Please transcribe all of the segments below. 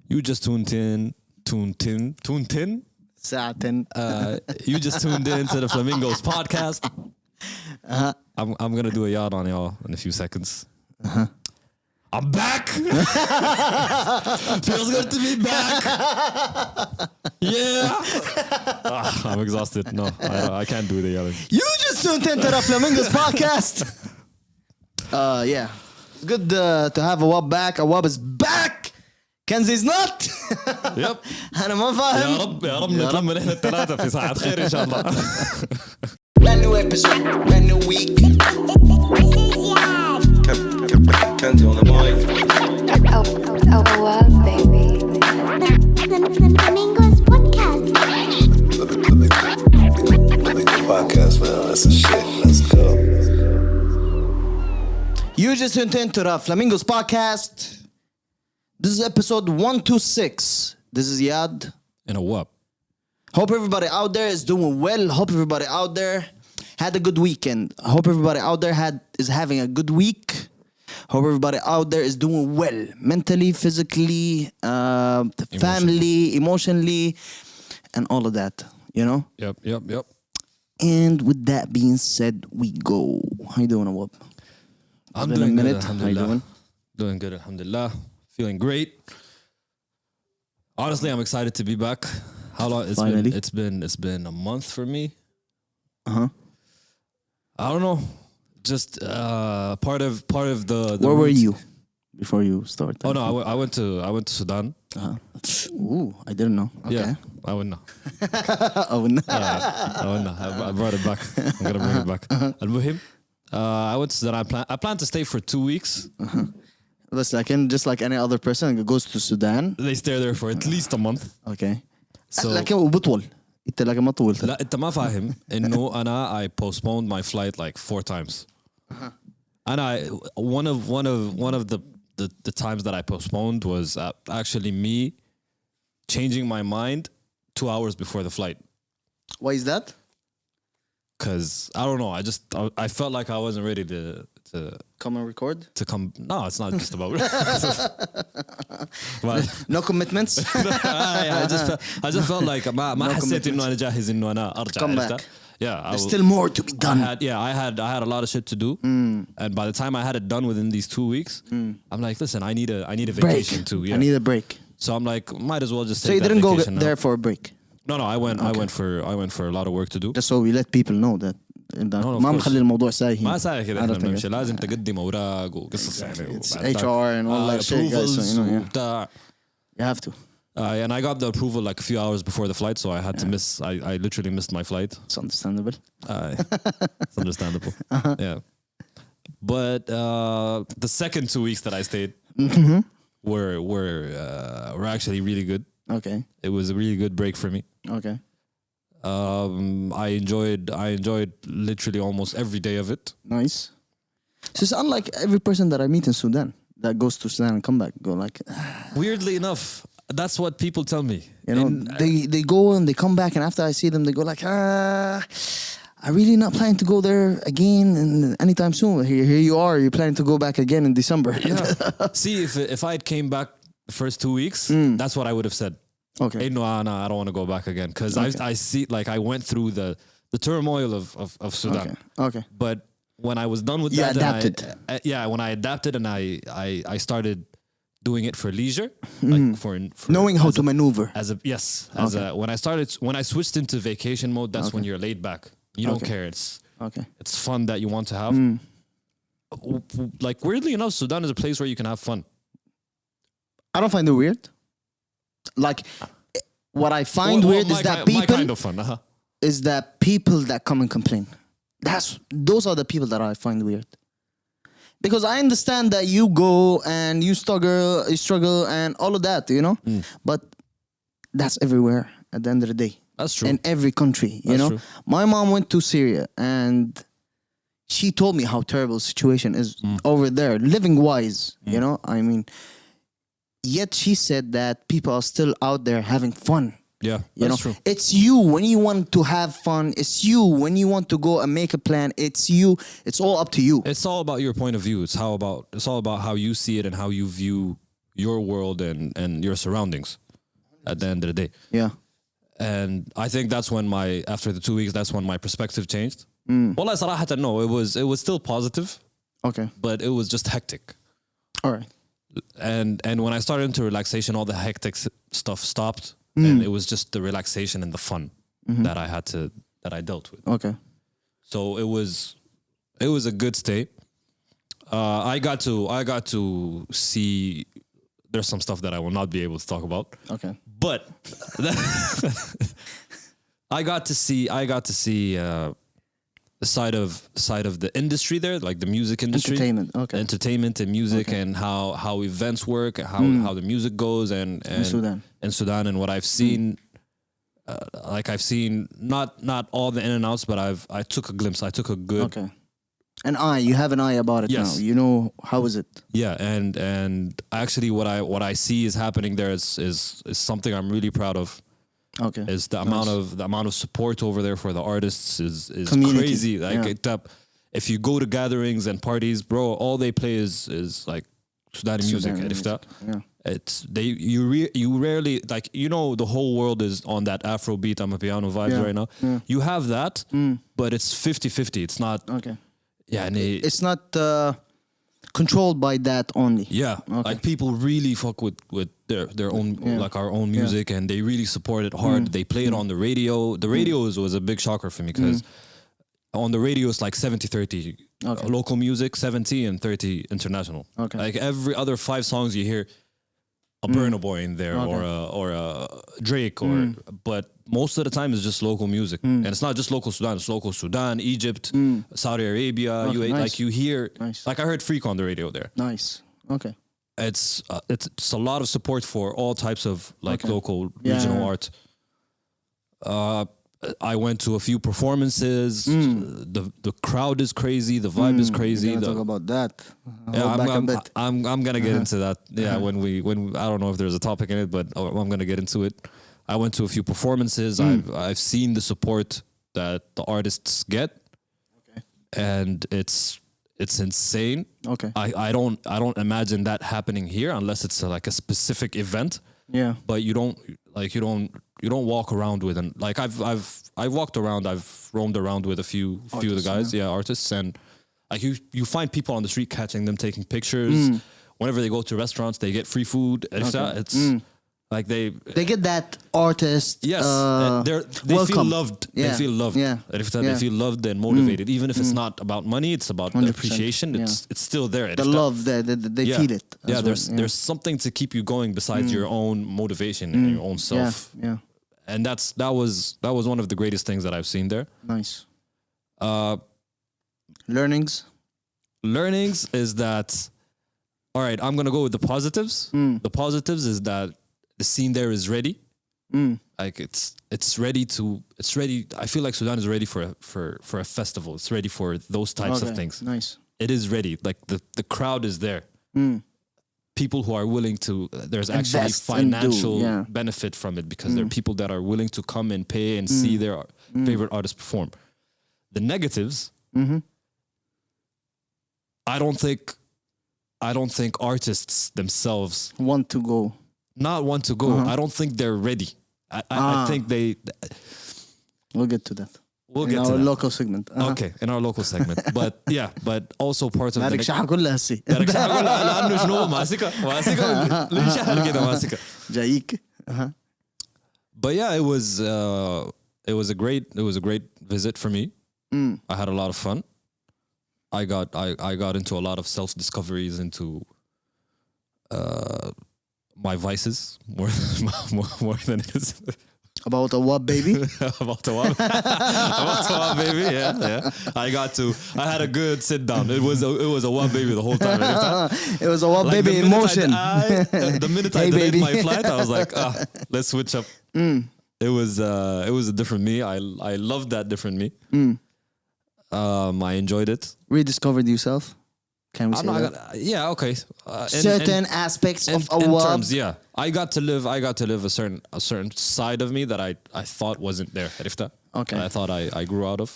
You just tuned in. ساعة. You just tuned in to the Flamingos podcast. I'm gonna do a yard on y'all in a few seconds. I'm back. Feels good to be back. Yeah. I'm exhausted. No, I can't do the yelling. You just tuned into the Flamingos podcast. Yeah. It's good to have Awab back. Awab is back. Kenzie's not. Yep. أنا ما فاهم. يا رب نتلم نحن الثلاثة في ساعة خير إن شاء الله. Brand new episode, brand new week. Kenzie on the mic. Awab, baby. Flamingos podcast. Podcast, man. That's a shit. Let's go. You just tuned into the Flamingos podcast. This is episode 126. This is Yad. And a what? Hope everybody out there is doing well. Hope everybody out there had a good weekend. Hope everybody out there is having a good week. Hope everybody out there is doing well. Mentally, physically, family, emotionally, and all of that. You know? Yep. And with that being said, we go. How you doing, Awab? I'm Been a doing good, minute. How you alhamdulillah. doing? Doing good, alhamdulillah. Feeling great. Honestly, I'm excited to be back. How long? Finally. It's been a month for me. Uh-huh. I don't know. Just part of the Where were route- you before you started? Oh no, I went to Sudan. Ooh, I didn't know. Okay. Yeah, I wouldn't know. Oh, no. I wouldn't know. I brought it back. I'm gonna bring it back. Al-Muhim, I went to Sudan. I plan to stay for 2 weeks. Listen, just like any other person goes to Sudan. They stay there for at least a month. Okay. So لكن وبطول. انت لكن ما طولت. لا انت ما فاهم انه I postponed my flight like 4 times. And one of the times that I postponed was actually me changing my mind 2 hours before the flight. Why is that? Cause I don't know. I felt like I wasn't ready to Come and record. come. No, it's not just about. But No commitments. I just felt like ما حسيت إنه أنا جاهز إنه أنا أرجع. Come عرفت؟ back. Yeah, There's still more to be done. I had a lot of shit to do, and by the time I had it done within these 2 weeks, I'm like, listen, I need a break. vacation too. Yeah. I need a break. So I'm like, might as well just So take you that didn't go vacation now. there for a break. No, I went for a lot of work to do. Just so we let people know that. of ما course. مخلي الموضوع سايح. ما ساعة كده احنا عرفت كده. بنمشي لازم تقدم اوراق وقصص يعني It's وبعد HR and all that shit, guys, so, you know, yeah. وبتاع. You have to. And I got the approval like a few hours before the flight, so I had to miss. I literally missed my flight. It's understandable. It's understandable. Yeah, but the second 2 weeks that I stayed were actually really good. Okay. It was a really good break for me. Okay. I enjoyed literally almost every day of it. Nice. So it's unlike every person that I meet in Sudan that goes to Sudan and come back. Go like, Weirdly enough, that's what people tell me. you know, And they go and they come back, and after I see them, they go like, I really not planning to go there again and anytime soon. Here you are. You're planning to go back again in December. see, if I had came back the first 2 weeks, that's what I would have said. Okay. Hey, no, I don't want to go back again because I see like I went through the turmoil of Sudan. Okay. But when I was done with You that, adapted. when I adapted and I started doing it for leisure, like for Knowing how as to a- maneuver. when I switched into vacation mode, that's when you're laid back. You don't Okay. care. Okay. It's fun that you want to have. Like weirdly enough, Sudan is a place where you can have fun. I don't find it weird. Like, what I find weird is that my people kind of fun. is that people that come and complain. Those are the people that I find weird. Because I understand that you go and you struggle and all of that, you know? But that's everywhere at the end of the day. That's true. In every country, you That's know? true. My mom went to Syria and she told me how terrible the situation is over there, living wise, you know? I mean, yet she said that people are still out there having fun. Yeah, You know, that's true. it's you when you want to have fun. It's you when you want to go and make a plan. It's you. It's all up to you. It's all about your point of view. It's all about how you see it and how you view your world and your surroundings at the end of the day. Yeah. And I think that's when after the 2 weeks, that's when my perspective changed. Well, صراحة, no, it was still positive, Okay. but it was just hectic. All right. And when I started into relaxation, all the hectic stuff stopped, and it was just the relaxation and the fun that I dealt with. Okay. So it was a good stay. I got to see. There's some stuff that I will not be able to talk about. Okay. But I got to see the side of the industry there, like the music industry, entertainment and music, and how events work, how the music goes, and in Sudan, and what I've seen. I've seen not all the in and outs, but I took a glimpse. I took a good. Okay. You have an eye about it Yes. now. You know how is it? Yeah, and actually, what I see is happening there is something I'm really proud of. Okay. Is the amount of support over there for the artists is Community. crazy. Like Yeah. if you go to gatherings and parties, bro, all they play is like Sudani music. Sudani music. Yeah. You rarely, like, the whole world is on that Afrobeat, I'm a piano vibes right now. Yeah. You have that, but it's 50-50. It's not. Okay. Yeah, It's not controlled by that only. yeah. Okay. Like people really fuck with their own, like our own music, and they really support it hard. They play it on the radio. The radio was a big shocker for me because on the radio it's like 70-30 local music, 70 and 30 international. Okay. Like every other 5 songs you hear a Burna Boy in there, or a Drake, but most of the time it's just local music, and it's not just local Sudan. It's local Sudan, Egypt, Saudi Arabia. Okay, nice. Like you hear, Nice. like I heard Freak on the radio there. Nice. Okay. It's a lot of support for all types of like Okay. local Yeah, regional yeah. art. I went to a few performances. The crowd is crazy. The vibe is crazy. We're gonna talk about that. Yeah, Hold back a bit. I'm gonna get into that. Yeah, when I don't know if there's a topic in it, but I'm gonna get into it. I went to a few performances. I've seen the support that the artists get, and it's insane. Okay. I don't imagine that happening here unless it's like a specific event. Yeah. But you don't walk around with an, like I've walked around. I've roamed around with a few of the guys, artists, and like you find people on the street catching them taking pictures. Whenever they go to restaurants, they get free food. It's like they get that artist. yes, they welcome. feel loved. Yeah. They feel loved. Yeah. They feel loved and motivated. Even if it's not about money, it's about the 100%. appreciation. It's still there. The love, they feel it. Yeah, as there's something to keep you going besides your own motivation and your own self. Yeah. And that was one of the greatest things that I've seen there. Nice. Learnings is that, all right, I'm gonna go with the positives. The positives is that the scene there is ready. Like it's ready. I feel like Sudan is ready for a festival. It's ready for those types of things. Nice. It is ready. Like the crowd is there. People who are willing to, there's actually Invest and do, financial benefit from it because there are people that are willing to come and pay and see their favorite artist perform. The negatives, I don't think artists themselves Want to go. not want to go. I don't think they're ready. I think We'll get to that. we'll in get our to that. local segment. Okay, in our local segment. but also part of دارك the شحة كلها هسي. دارك شحة كلها لأنه شنو ماسكة ليه شحة كده ماسكة. جايك. But yeah, it was a great visit for me. I had a lot of fun. I got into a lot of self discoveries into my vices more than it is About a what, baby? about Awab. About Awab, baby. Yeah. I had a good sit down. It was a Awab baby the whole time. It was a what, Like, baby, the in minute motion. The minute I Hey, delayed baby. my flight, I was like, let's switch up. It was a different me. I loved that different me. I enjoyed it. Rediscovered yourself. Can we I'm say not that? gonna, yeah, okay. Certain aspects of a in what? terms, yeah. I got to live a certain side of me that I thought wasn't there. عرفتها? Okay. I thought I grew out of.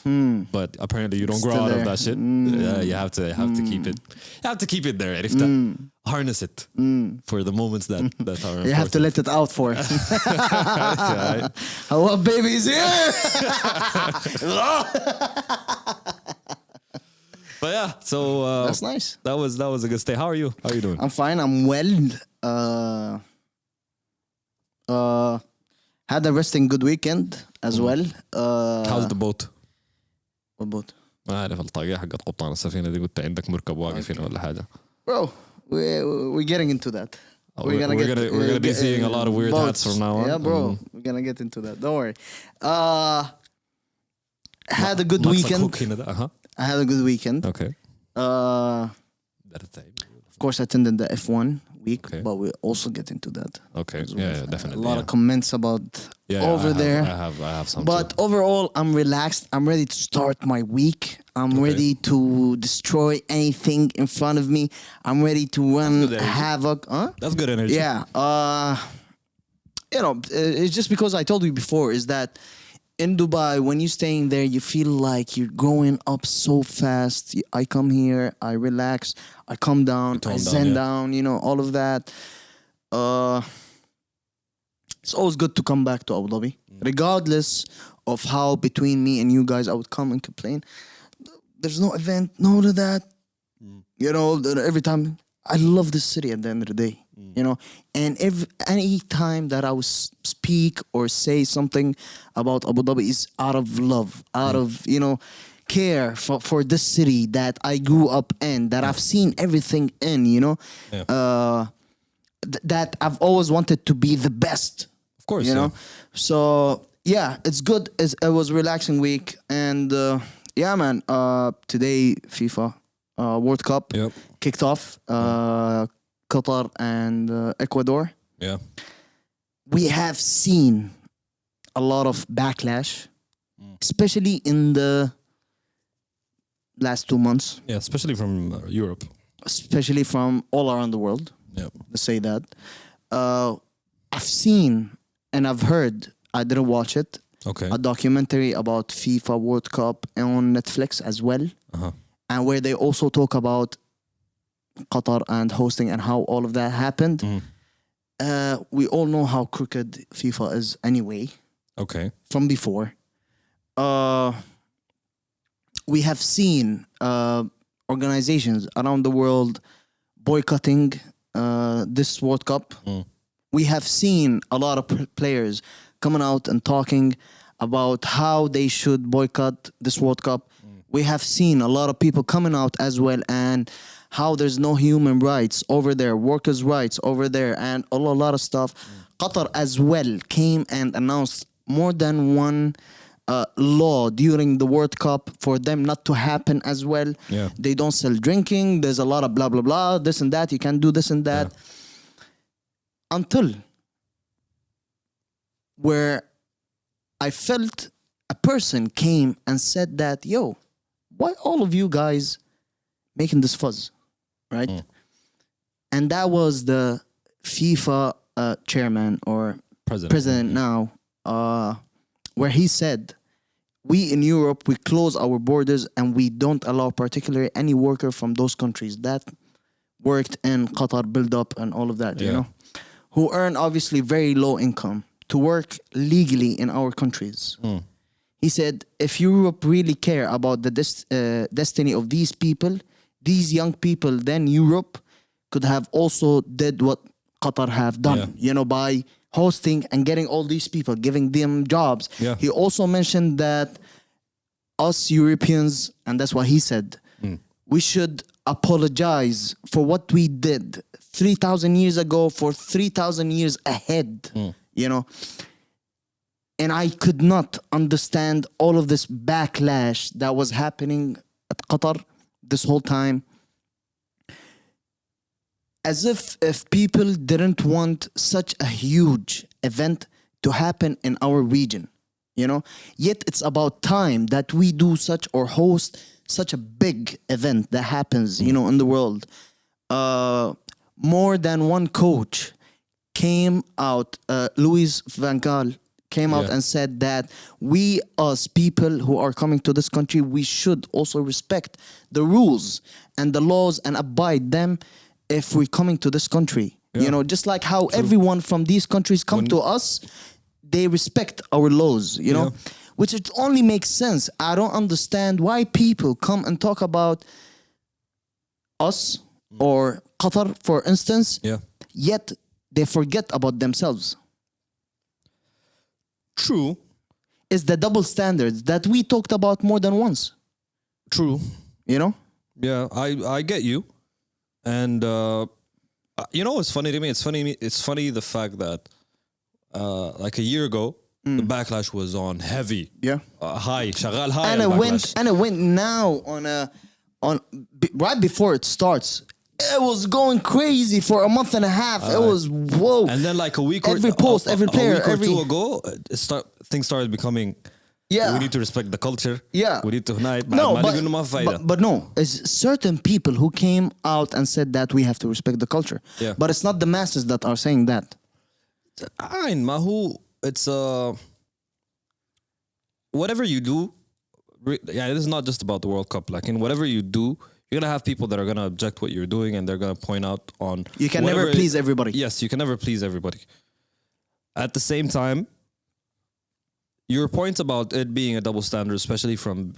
But apparently you don't grow Still out there. of that shit. You have to keep it. You have to keep it there. عرفتها? harness it for the moments that are. You have to let it out for it. Yeah, right? Awab baby's here. But yeah, so That's nice. That was a good stay. How are you? How are you doing? I'm fine. I'm well. Had a resting good weekend as well. How's the boat؟ What boat? ما أعرف الطاقية حقت قبطان السفينة دي قلت عندك مركب واقف هنا ولا حاجة. Bro, we're getting into that. We're gonna be seeing a lot of weird hats from now on. Yeah, bro. We're gonna get into that. Don't worry. Had a good weekend. I had a good weekend. Okay. Of course, I attended the F1 week, but we'll also get into that. Okay. Well. Yeah, definitely. A lot of comments about over there. I have some. But overall, I'm relaxed. I'm ready to start my week. I'm ready to destroy anything in front of me. I'm ready to run havoc. Huh? That's good energy. Yeah. It's just because I told you before is that in Dubai, when you're staying there, you feel like you're growing up so fast. I come here, I relax, I calm down, I zen down, all of that. It's always good to come back to Abu Dhabi. Regardless of how between me and you guys I would come and complain. There's no event, no to that. Every time. I love this city at the end of the day. And any time that I would speak or say something about Abu Dhabi is out of love, out of care for this city that I grew up in, that I've seen everything in, that I've always wanted to be the best. Of course, So yeah, it's good. It was a relaxing week, and yeah, man. Today FIFA World Cup kicked off. Qatar and Ecuador. Yeah. We have seen a lot of backlash, especially in the last 2 months. Yeah, especially from Europe. Especially from all around the world. Yeah. Let's say that. I've seen and I've heard, I didn't watch it, a documentary about FIFA World Cup on Netflix as well. And where they also talk about Qatar and hosting and how all of that happened. We all know how crooked FIFA is anyway. Okay. From before. We have seen organizations around the world boycotting this World Cup. We have seen a lot of players coming out and talking about how they should boycott this World Cup. We have seen a lot of people coming out as well and how there's no human rights over there, workers' rights over there, and a lot of stuff. Qatar as well came and announced more than one law during the World Cup for them not to happen as well. Yeah. They don't sell drinking. There's a lot of blah, blah, blah, this and that. You can do this and that. Until where I felt a person came and said that, yo, why all of you guys making this fuzz? Right? And that was the FIFA chairman or president now, where he said, we in Europe, we close our borders and we don't allow particularly any worker from those countries that worked in Qatar, build up and all of that, who earn obviously very low income to work legally in our countries. He said, if Europe really care about the destiny of these people, these young people, then Europe could have also did what Qatar have done, by hosting and getting all these people, giving them jobs. Yeah. He also mentioned that us Europeans, and that's what he said, we should apologize for what we did 3,000 years ago, for 3,000 years ahead, And I could not understand all of this backlash that was happening at Qatar this whole time. As if people didn't want such a huge event to happen in our region, Yet it's about time that we do such or host such a big event that happens, in the world. More than one coach came out, Louis van Gaal came out and said that we as people who are coming to this country, we should also respect the rules and the laws and abide them if we're coming to this country. Yeah. You know, just like how everyone from these countries come to us, they respect our laws, you know, which it only makes sense. I don't understand why people come and talk about us or Qatar, for instance, yet they forget about themselves. True. It's the double standards that we talked about more than once. True. You know? Yeah, I get you. And you know what's funny to me? It's funny the fact that like a year ago the backlash was on heavy. Yeah. High, شغال high. And البacklash. it went now right before it starts. It was going crazy for a month and a half. It was whoa. And then like a week every post, every player, a week or every two ago, things started becoming. Yeah. We need to respect the culture. Yeah. We need to unite. No, but no, it's certain people who came out and said that we have to respect the culture. Yeah. But it's not the masses that are saying that. ما هو it's whatever you do. Yeah, it is not just about the World Cup. Like in whatever you do, you're gonna have people that are gonna object what you're doing, and they're gonna point out on. You can never please everybody. Yes, you can never please everybody. At the same time, your point about it being a double standard, especially from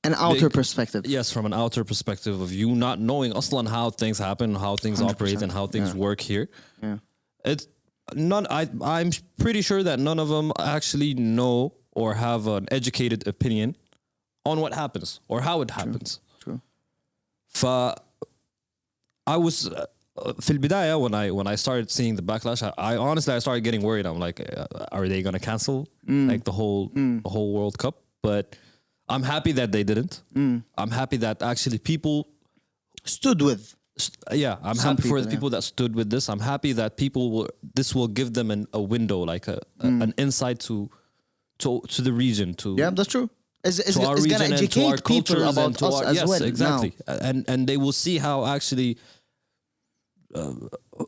an outer perspective. Yes, from an outer perspective of you not knowing aslan how things happen, how things operate, and how things work here. Yeah. It's none. I'm pretty sure that none of them actually know or have an educated opinion on what happens or how it happens. True. I was في البداية when I started seeing the backlash, I honestly started getting worried. I'm like, are they gonna cancel like the whole World Cup? But I'm happy that they didn't. I'm happy that actually people stood with. Yeah, I'm happy for the people that stood with this. I'm happy that this will give them a window, like an insight to the region. Yeah, that's true. It's our going region to and to our educate people cultures about and to us as yes, well. exactly. Now. And they will see how actually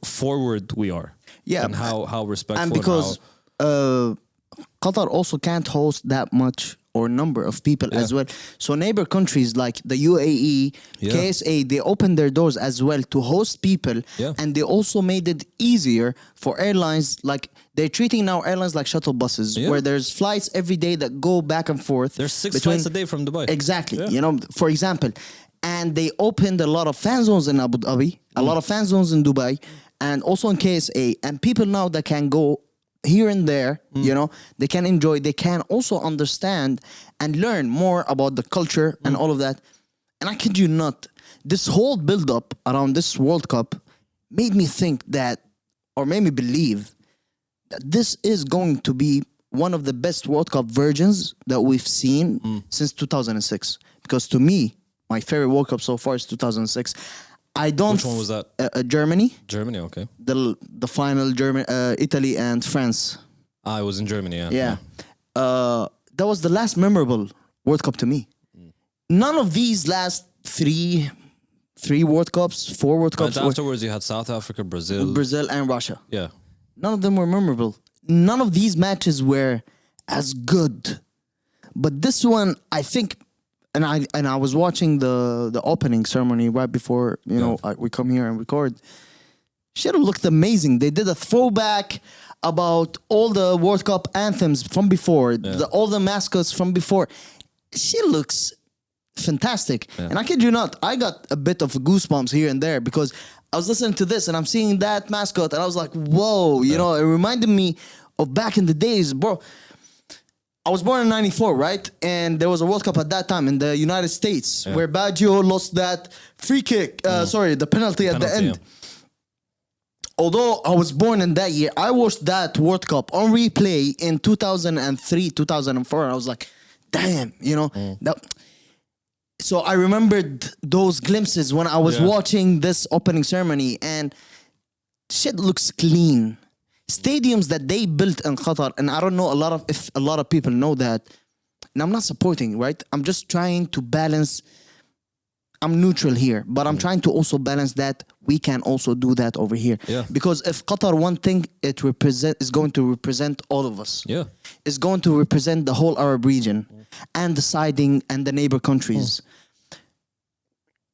forward we are. Yeah, and how respectful. And because Qatar also can't host that much or number of people as well. So neighbor countries like the UAE, KSA, they opened their doors as well to host people. Yeah. And they also made it easier for airlines. Like they're treating now airlines like shuttle buses where there's flights every day that go back and forth. There's 6 flights a day from Dubai. Exactly. You know, for example, and they opened a lot of fan zones in Abu Dhabi, a lot of fan zones in Dubai, and also in KSA. And people now that can go here and there, you know, they can enjoy, they can also understand and learn more about the culture and all of that. And I kid you not, this whole build up around this World Cup made me think that, or made me believe that this is going to be one of the best World Cup versions that we've seen since 2006. Because to me, my favorite World Cup so far is 2006. I don't. Which one was that? Germany. Germany, okay. The final Italy and France. It was in Germany. Yeah. That was the last memorable World Cup to me. None of these last three World Cups, 4 World Cups. And afterwards, you had South Africa, Brazil and Russia. Yeah. None of them were memorable. None of these matches were as good. But this one, I think. And I was watching the opening ceremony right before we come here and record. Shit looked amazing. They did a throwback about all the World Cup anthems from before, all the mascots from before. Shit looks fantastic. Yeah. And I kid you not, I got a bit of goosebumps here and there because I was listening to this and I'm seeing that mascot and I was like, whoa, you know, it reminded me of back in the days, bro. I was born in 94, right? And there was a World Cup at that time in the United States where Baggio lost that free kick, the penalty at the end. Yeah. Although I was born in that year, I watched that World Cup on replay in 2003, 2004. And I was like, damn, you know. So I remembered those glimpses when I was watching this opening ceremony and shit looks clean. Stadiums that they built in Qatar, and I don't know if a lot of people know that, and I'm not supporting, right? I'm just trying to balance. I'm neutral here, but I'm trying to also balance that we can also do that over here. Yeah. Because if Qatar one thing it is going to represent all of us. Yeah. It's going to represent the whole Arab region and the siding and the neighbor countries.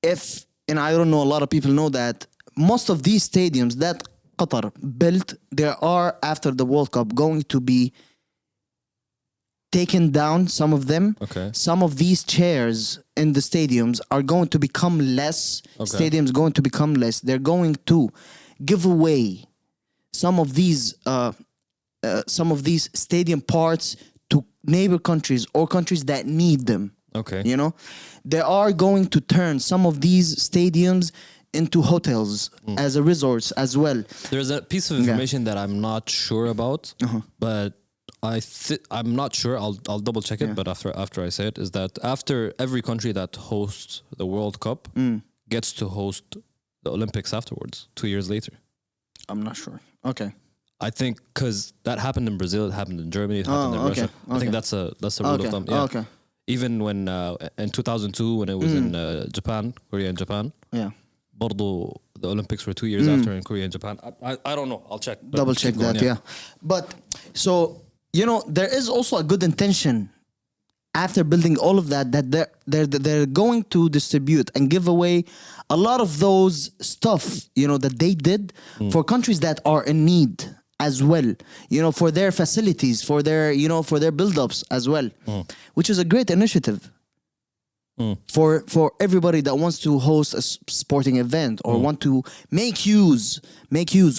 If and I don't know, a lot of people know that most of these stadiums that Qatar built, there are after the World Cup going to be taken down, some of them. Okay. Some of these chairs in the stadiums are going to become less. Okay. Stadiums going to become less. They're going to give away some of these stadium parts to neighbor countries or countries that need them. Okay. You know, they are going to turn some of these stadiums into hotels as a resorts as well. There's a piece of information that I'm not sure about, but I'm not sure. I'll double check it. But after I say it, is that after every country that hosts the World Cup gets to host the Olympics afterwards, 2 years later. I'm not sure. Okay. I think because that happened in Brazil, it happened in Germany, it happened in Russia. I think that's a rule of thumb. Yeah. Okay. Even when in 2002 when it was in Japan, Korea and Japan. Yeah. برضو the Olympics were 2 years after in Korea and Japan. I don't know. I'll check. Double check that, yeah. But so, you know, there is also a good intention after building all of that they're going to distribute and give away a lot of those stuff, you know, that they did for countries that are in need as well, you know, for their facilities, for their, you know, for their build-ups as well, which is a great initiative. For everybody that wants to host a sporting event or want to make use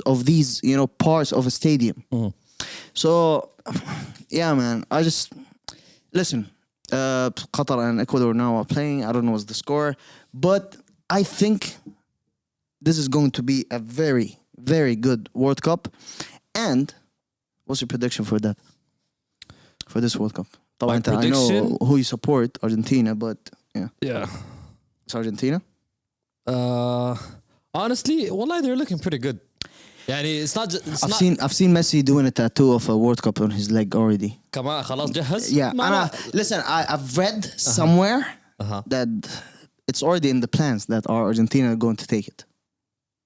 of these, you know, parts of a stadium. So yeah, man, I just listen, Qatar and Ecuador now are playing. I don't know what's the score, but I think this is going to be a very, very good World Cup. And what's your prediction for that, for this World Cup? My I know who you support, Argentina, but yeah. It's Argentina? Honestly, wallahi, they're looking pretty good. Yeah, it's not just, I've seen Messi doing a tattoo of a World Cup on his leg already. كمان خلاص جهز. Yeah, listen, I've read somewhere that it's already in the plans that Argentina are going to take it.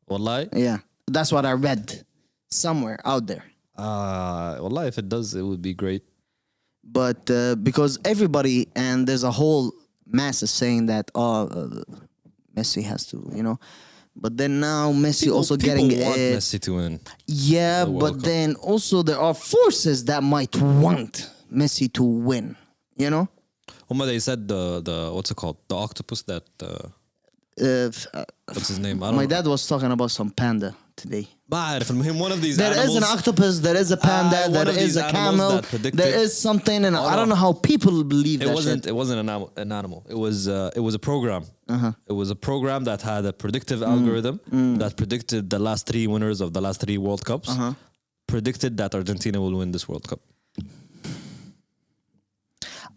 Wallahi? Yeah, that's what I read somewhere out there. Wallahi, if it does, it would be great. But because everybody, and there's a whole mass is saying that Messi has to, you know, but then now Messi also getting want Messi to win. Yeah, but then also there are forces that might want Messi to win, you know. They said the what's it called, the octopus that what's his name? My dad was talking about some panda today. One of these there animals, is an octopus, there is a panda, there is a camel, there is something, and I don't know how people believe that shit. It wasn't an animal. It was a program. It was a program that had a predictive algorithm that predicted the last 3 winners of the last 3 World Cups. Predicted that Argentina will win this World Cup.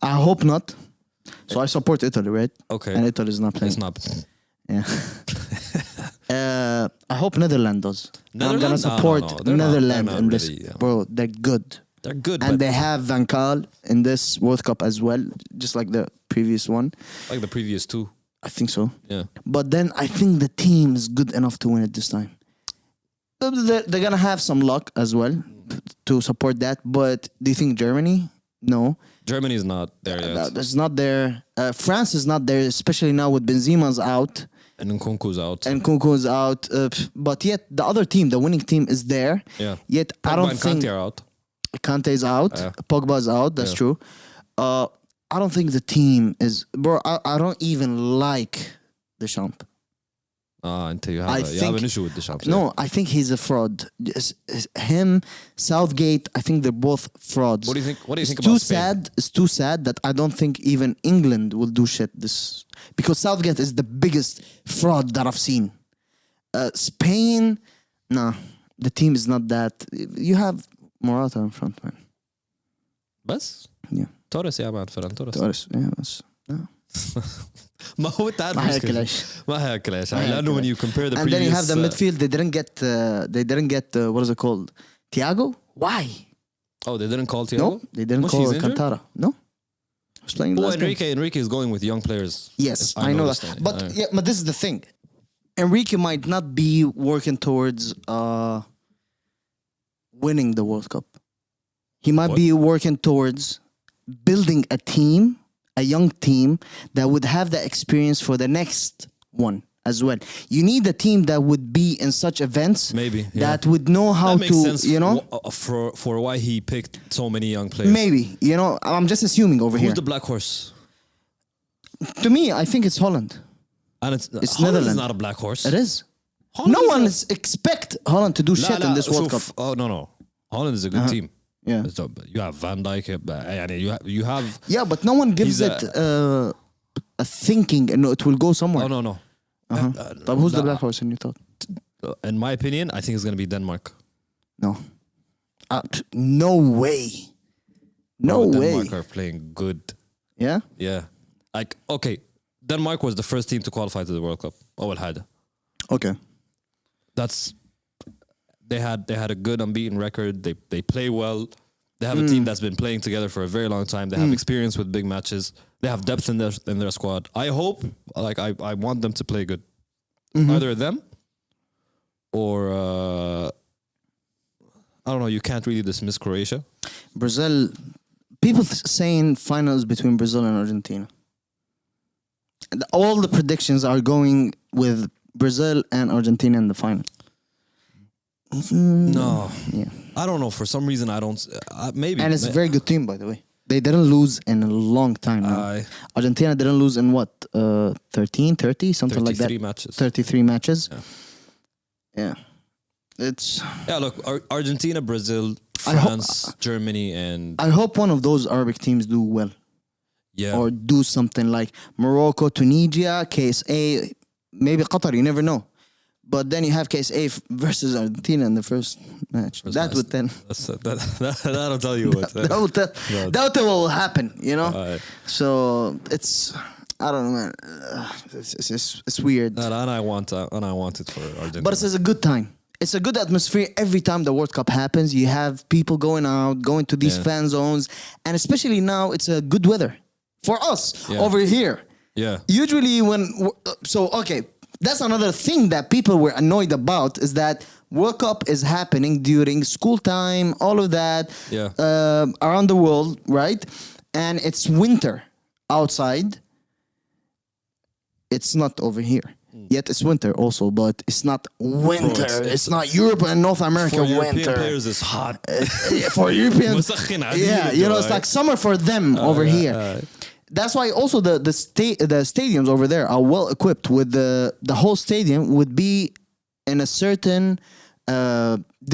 I hope not. So I support Italy, right? Okay. And Italy is not playing. It's not. Yeah. I hope Netherlands does. I'm gonna support no. Netherlands in this. Really, yeah. Bro, they're good. They're good, and but they have Van Gaal in this World Cup as well, just like the previous one. like the previous 2. I think so. Yeah. But then I think the team is good enough to win it this time. They're gonna have some luck as well to support that. But do you think Germany? No. Germany is not there yet. It's not there. France is not there, especially now with Benzema's out. And Nkunku's out. And Nkunku's out. But yet the other team, the winning team, is there. Yeah. Yet Pogba I don't and think Kante are out. Kante's out. Pogba's out. That's true. I don't think the team is. Bro, I don't even like Deschamps. Until you have an issue with Deschamps. No, I think he's a fraud. Him, Southgate, I think they're both frauds. What do you think? What do you think about Spain? It's too sad that I don't think even England will do shit this, because Southgate is the biggest fraud that I've seen. Spain, nah, the team is not that. You have Morata in front, man. بس Yeah. توريس يا مان فرن توريس. Torres, yeah, بس. ما هو تعرف ما هياكلش. ما هياكلش لأنه when you compare the And previous then you have the midfield. They didn't get what is it called? Thiago? Why? Oh, they didn't call Thiago? No, they didn't call Cantara. No, I was playing. Enrique is going with young players. Yes, I know that. But this is the thing. Enrique might not be working towards winning the World Cup. He might be working towards building a team, a young team that would have the experience for the next one as well. You need a team that would be in such events. Maybe, yeah. That would know how That makes to, sense you know. for why he picked so many young players. Maybe, you know, I'm just assuming over Who's here. the black horse? To me, I think it's Holland. And It's Holland Netherlands. is not a black horse. It is. Holland No is one a- is expect Holland to do shit in this World Cup. شوف, oh no. Holland is a good team. Yeah. So, you have Van Dijk. You have. Yeah, but no one gives He's it a thinking and it will go somewhere. Oh no. But who's the black horse in your thought? In my opinion, I think it's gonna be Denmark. No. No way. No Bro, way. Denmark are playing good. Yeah? Yeah. Like, okay, Denmark was the first team to qualify to the World Cup. أول حاجة. Okay. That's they had a good unbeaten record. They play well. They have a team that's been playing together for a very long time. They have experience with big matches. They have depth in their squad. I hope, like I want them to play good. Either them or I don't know. You can't really dismiss Croatia. Brazil. People saying finals between Brazil and Argentina. All the predictions are going with Brazil and Argentina in the final. No, Yeah. I don't know. For some reason, I don't. Maybe. And it's a very good team, by the way. They didn't lose in a long time now. Argentina didn't lose in what? 13, 30, something like that. 33 matches. 33 matches. Yeah. It's. Yeah, look, Argentina, Brazil, I ho- France, Germany, and I hope one of those Arabic teams do well. yeah, Or do something like Morocco, Tunisia, KSA, maybe Qatar, you never know. But then you have KSA versus Argentina in the first match. That would then. that'll tell you what. That would tell what will happen, you know? So it's. I don't know, man. It's weird. And I want it for Argentina. But it's a good time. It's a good atmosphere every time the World Cup happens. You have people going out, going to these fan zones. And especially now, it's a good weather. For us, over here. Yeah. Usually okay, that's another thing that people were annoyed about is that World Cup is happening during school time, all of that, around the world, right? And it's winter outside. It's not over here. Yet it's winter also, but it's not winter. It's not Europe and North America for winter. European players, it's hot. For Europeans, you know, it's like summer for them over here. That's why also the stadiums over there are well equipped with the whole stadium would be in a certain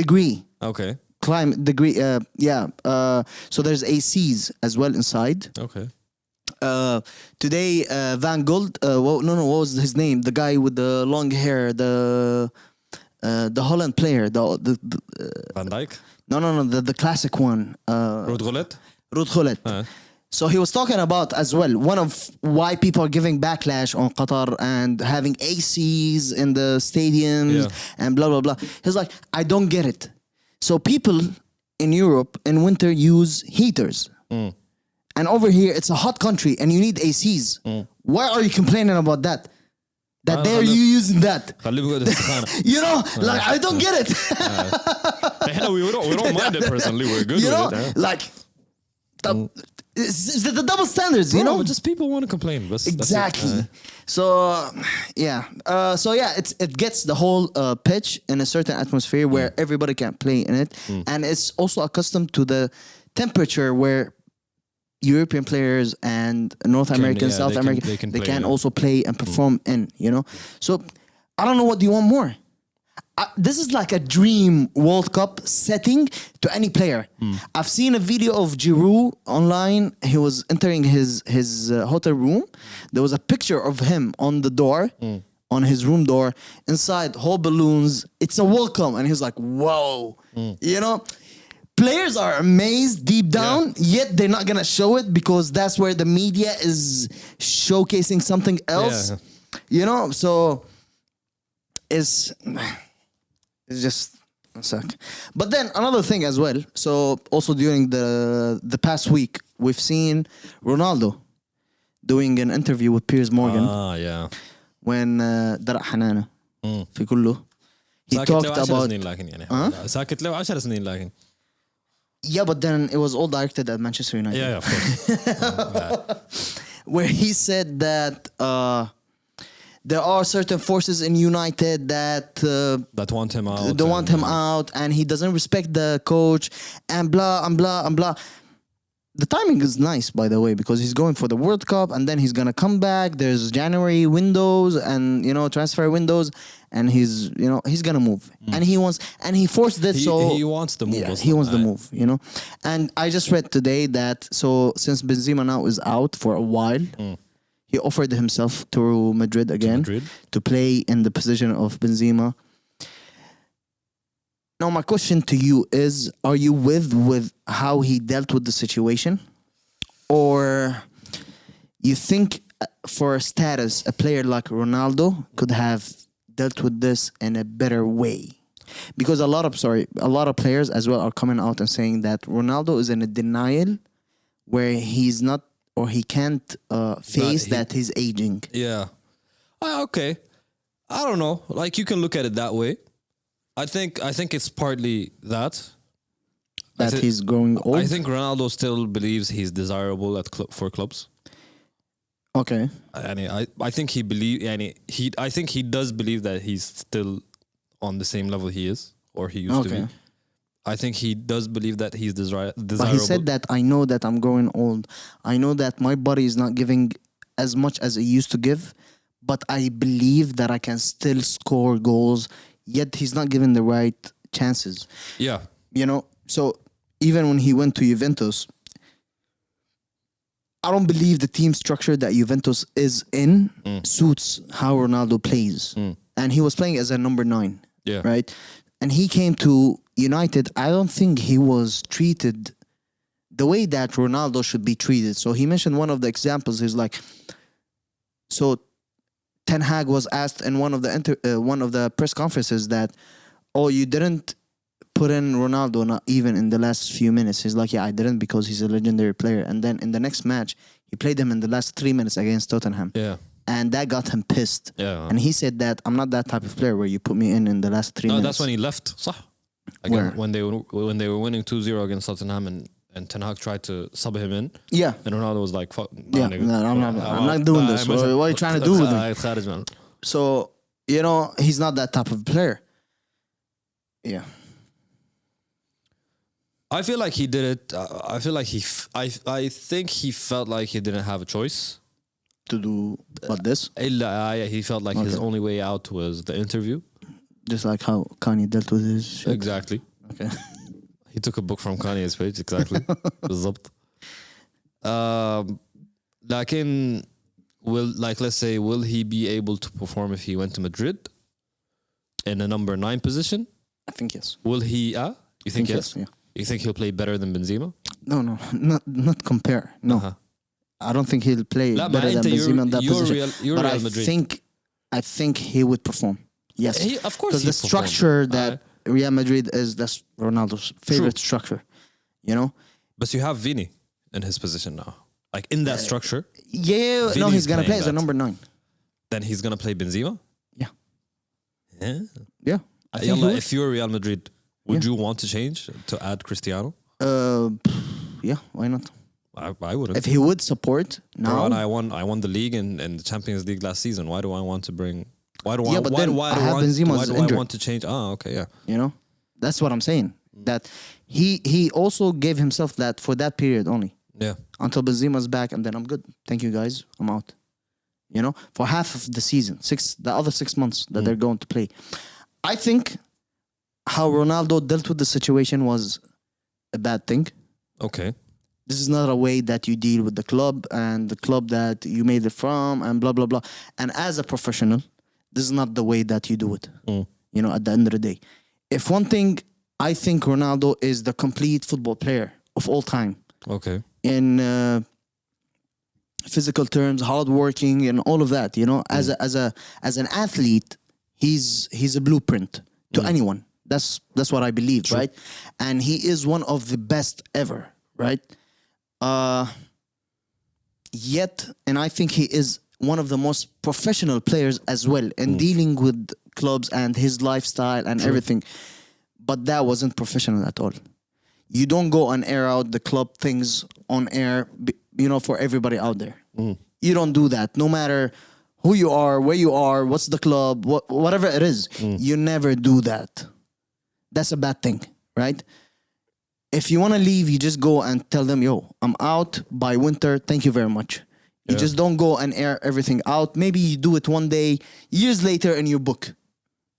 degree. Okay. Climate degree. So there's ACs as well inside. Okay. Today, Van Gold. What was his name? The guy with the long hair, the Holland player, the Van Dijk. No, the classic one. Ruud Gullit. Ruud Gullit. So he was talking about as well one of why people are giving backlash on Qatar and having ACs in the stadiums and blah blah blah. He's like, I don't get it. So people in Europe in winter use heaters. And over here, it's a hot country and you need ACs. Why are you complaining about that? That they're you using that? You know, like, I don't get it. we don't mind it personally. We're good with it. Like, it's the double standards, you know? Just people want to complain. Exactly. So, it gets the whole pitch in a certain atmosphere where everybody can play in it. And it's also accustomed to the temperature where European players and North American, South American, they can also play and perform in, you know? So, I don't know, what do you want more? This is like a dream World Cup setting to any player. I've seen a video of Giroud online. He was entering his hotel room. There was a picture of him on the door, on his room door, inside whole balloons. It's a welcome. And he's like, whoa, you know? Players are amazed deep down, yet they're not gonna show it because that's where the media is showcasing something else. You know, so it's just a sec. But then another thing as well. So also during the past week, we've seen Ronaldo doing an interview with Piers Morgan. When درع حنانه في كله. He talked about ساكت له 10 سنين لكن. Yeah, but then it was all directed at Manchester United. Yeah, of course. Where he said that there are certain forces in United that That want him out. don't want him out, and he doesn't respect the coach, and blah and blah and blah. The timing is nice, by the way, because he's going for the World Cup, and then he's gonna come back. There's January windows and transfer windows, and he's gonna move, and he forced this. He wants the move. Yeah, he wants the move, And I just read today that since Benzema now is out for a while, he offered himself to Madrid again to play in the position of Benzema. Now, my question to you is, are you with how he dealt with the situation? Or you think for a status, a player like Ronaldo could have dealt with this in a better way? Because a lot of players as well are coming out and saying that Ronaldo is in a denial where he's not, or he can't face that he's aging. Yeah. Okay. I don't know. Like, you can look at it that way. I think it's partly that He's growing old. I think Ronaldo still believes he's desirable for clubs. Okay. And I think I think he does believe that he's still on the same level he is, or he used to be. I think he does believe that he's desirable. But he said that, I know that I'm growing old. I know that my body is not giving as much as it used to give, but I believe that I can still score goals. Yet he's not given the right chances. Yeah. So even when he went to Juventus, I don't believe the team structure that Juventus is in suits how Ronaldo plays. And he was playing as a number 9. Yeah. Right? And he came to United. I don't think he was treated the way that Ronaldo should be treated. So he mentioned one of the examples. He's like, Ten Hag was asked in one of the press conferences that, you didn't put in Ronaldo not even in the last few minutes. He's like, yeah, I didn't, because he's a legendary player. And then in the next match, he played him in the last 3 minutes against Tottenham. Yeah. And that got him pissed. Yeah. And he said that, I'm not that type of player where you put me in the last 3 minutes. No, that's when he left. صح. Again, when they were winning 2-0 against Tottenham and Ten Hag tried to sub him in. Yeah. And Ronaldo was like, fuck. No, I'm not doing this. What are you trying to do with him? So, he's not that type of player. Yeah. I feel like he did it. I feel like I think he felt like he didn't have a choice to do this. He felt like his only way out was the interview. Just like how Kanye dealt with his shit. Exactly. Okay. He took a book from Kanye's page. Exactly. بالضبط. لكن let's say, will he be able to perform if he went to Madrid in a number 9 position? I think yes. Will he? You think yes? Yeah. You think he'll play better than Benzema? No, not compare. No, I don't think he'll play better than Benzema in that position. But I think he would perform. Yes, of course. Because the structure that Real Madrid that's Ronaldo's favorite structure. But you have Vini in his position now, like in that structure. Yeah, Vini's he's gonna play playing as a number 9. Then he's gonna play Benzema. Yeah. I think if you're Real Madrid, would you want to change to add Cristiano? Yeah, why not? I wouldn't. If he would support now, I won the league and the Champions League last season. Why do I want to bring? Why do but then why do I want to change? Okay, yeah. That's what I'm saying. That he also gave himself that for that period only. Yeah. Until Benzema's back, and then I'm good. Thank you guys. I'm out. For half of the season, the other 6 months that they're going to play. I think how Ronaldo dealt with the situation was a bad thing. Okay. This is not a way that you deal with the club and the club that you made it from and blah, blah, blah. And as a professional, this is not the way that you do it. At the end of the day. If one thing, I think Ronaldo is the complete football player of all time. Okay. In physical terms, hardworking and all of that, as an athlete, he's a blueprint to anyone. That's what I believe, True. right? And he is one of the best ever, right? And I think he is one of the most professional players as well in dealing with clubs and his lifestyle and everything. But that wasn't professional at all. You don't go and air out the club things on air, for everybody out there. You don't do that. No matter who you are, where you are, what's the club, whatever it is. You never do that. That's a bad thing, right? If you want to leave, you just go and tell them, yo, I'm out by winter. Thank you very much. You just don't go and air everything out. Maybe you do it one day, years later in your book.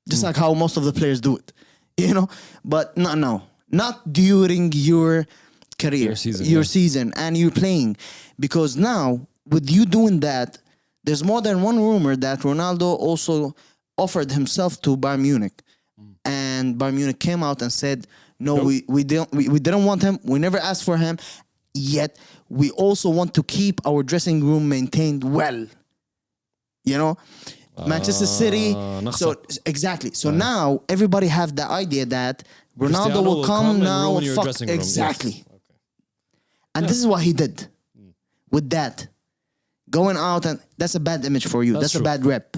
Just like how most of the players do it, you know? But no. Not during your career, your season, and you're playing. Because now, with you doing that, there's more than one rumor that Ronaldo also offered himself to Bayern Munich. And Bayern Munich came out and said, no, we didn't want him. We never asked for him. Yet, we also want to keep our dressing room maintained well. You know? Manchester City. So exactly. So now everybody have the idea that Ronaldo will come now and fuck exactly. Yes. Okay. And this is what he did with that. Going out, and that's a bad image for you. That's a bad rep.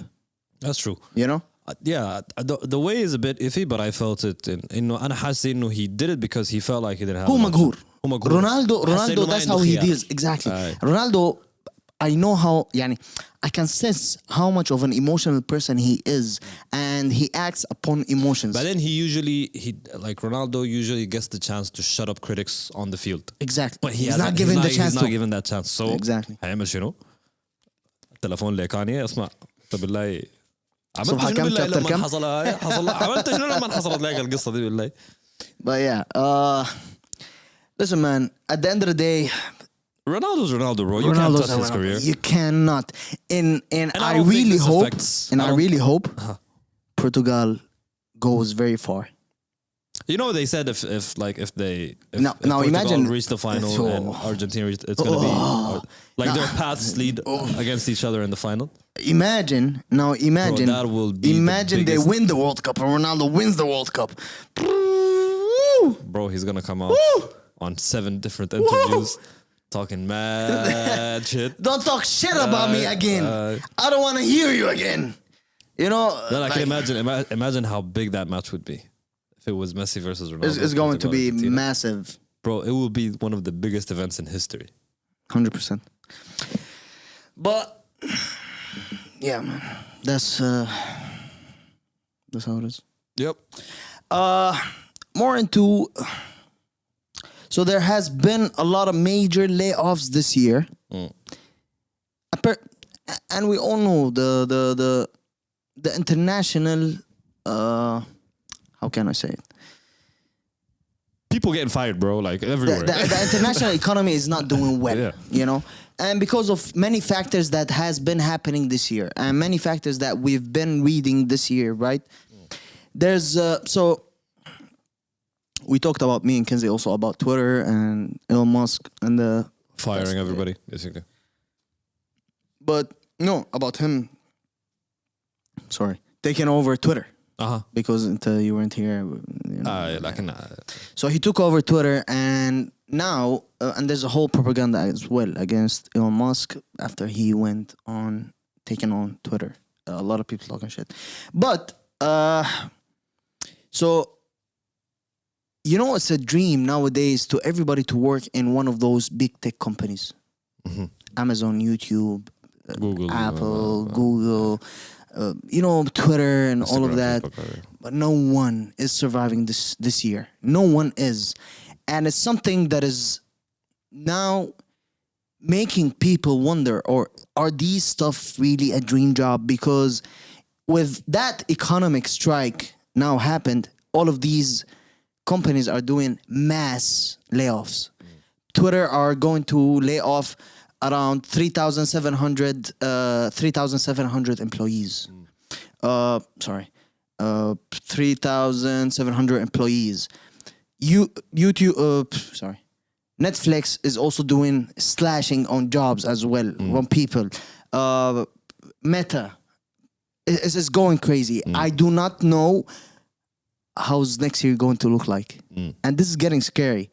That's true. You know? The way is a bit iffy, but I felt it. أنا حاسس إنه he did it because he felt like he didn't have. هو مقهور. Ronaldo, that's how he deals. Exactly. Ronaldo, I know how, I can sense how much of an emotional person he is, and he acts upon emotions. But then Ronaldo usually gets the chance to shut up critics on the field. Exactly. But he's not given the chance. He's not given that chance. So exactly. هيعمل شنو؟ التلفون لكاني اسمع بالله عملت شنو بالله لما حصل عملت شنو لما حصلت لك القصة دي بالله. But yeah, listen, man. At the end of the day, Ronaldo's Ronaldo, bro. You can't touch his career. You cannot. And I really hope Portugal goes very far. You know, they said if now Portugal imagine reach the final and Argentina reach, it's going to be their paths lead against each other in the final. Imagine, bro, that will be they win the World Cup and Ronaldo wins the World Cup. Bro, he's going to come out on 7 different interviews. Talking mad shit. Don't talk shit about me again. I don't want to hear you again. You know. Then I can imagine how big that match would be if it was Messi versus Ronaldo. It's going to be Argentina. Massive. Bro, it will be one of the biggest events in history. 100%. But yeah, man. That's how it is. Yep. More into. So there has been a lot of major layoffs this year, and we all know the international. How can I say it? People getting fired, bro. Like everywhere. The international economy is not doing well, you know, and because of many factors that has been happening this year, and many factors that we've been reading this year, right? There's so. We talked about me and Kenzie also about Twitter and Elon Musk and the firing everybody, basically. But no, about him. Sorry, taking over Twitter. Because until you weren't here, you know, so he took over Twitter, and now and there's a whole propaganda as well against Elon Musk after he went on taking on Twitter. A lot of people talking shit, but so. You know, it's a dream nowadays to everybody to work in one of those big tech companies. Amazon, YouTube, Google, Apple, Google, Twitter and Instagram, all of that. But no one is surviving this year. No one is. And it's something that is now making people wonder, or are these stuff really a dream job? Because with that economic strike now happened, all of these companies are doing mass layoffs. Twitter are going to lay off around 3,700 employees. 3,700 employees. Netflix is also doing slashing on jobs as well, on people. Meta is going crazy. I do not know how's next year going to look like, and this is getting scary.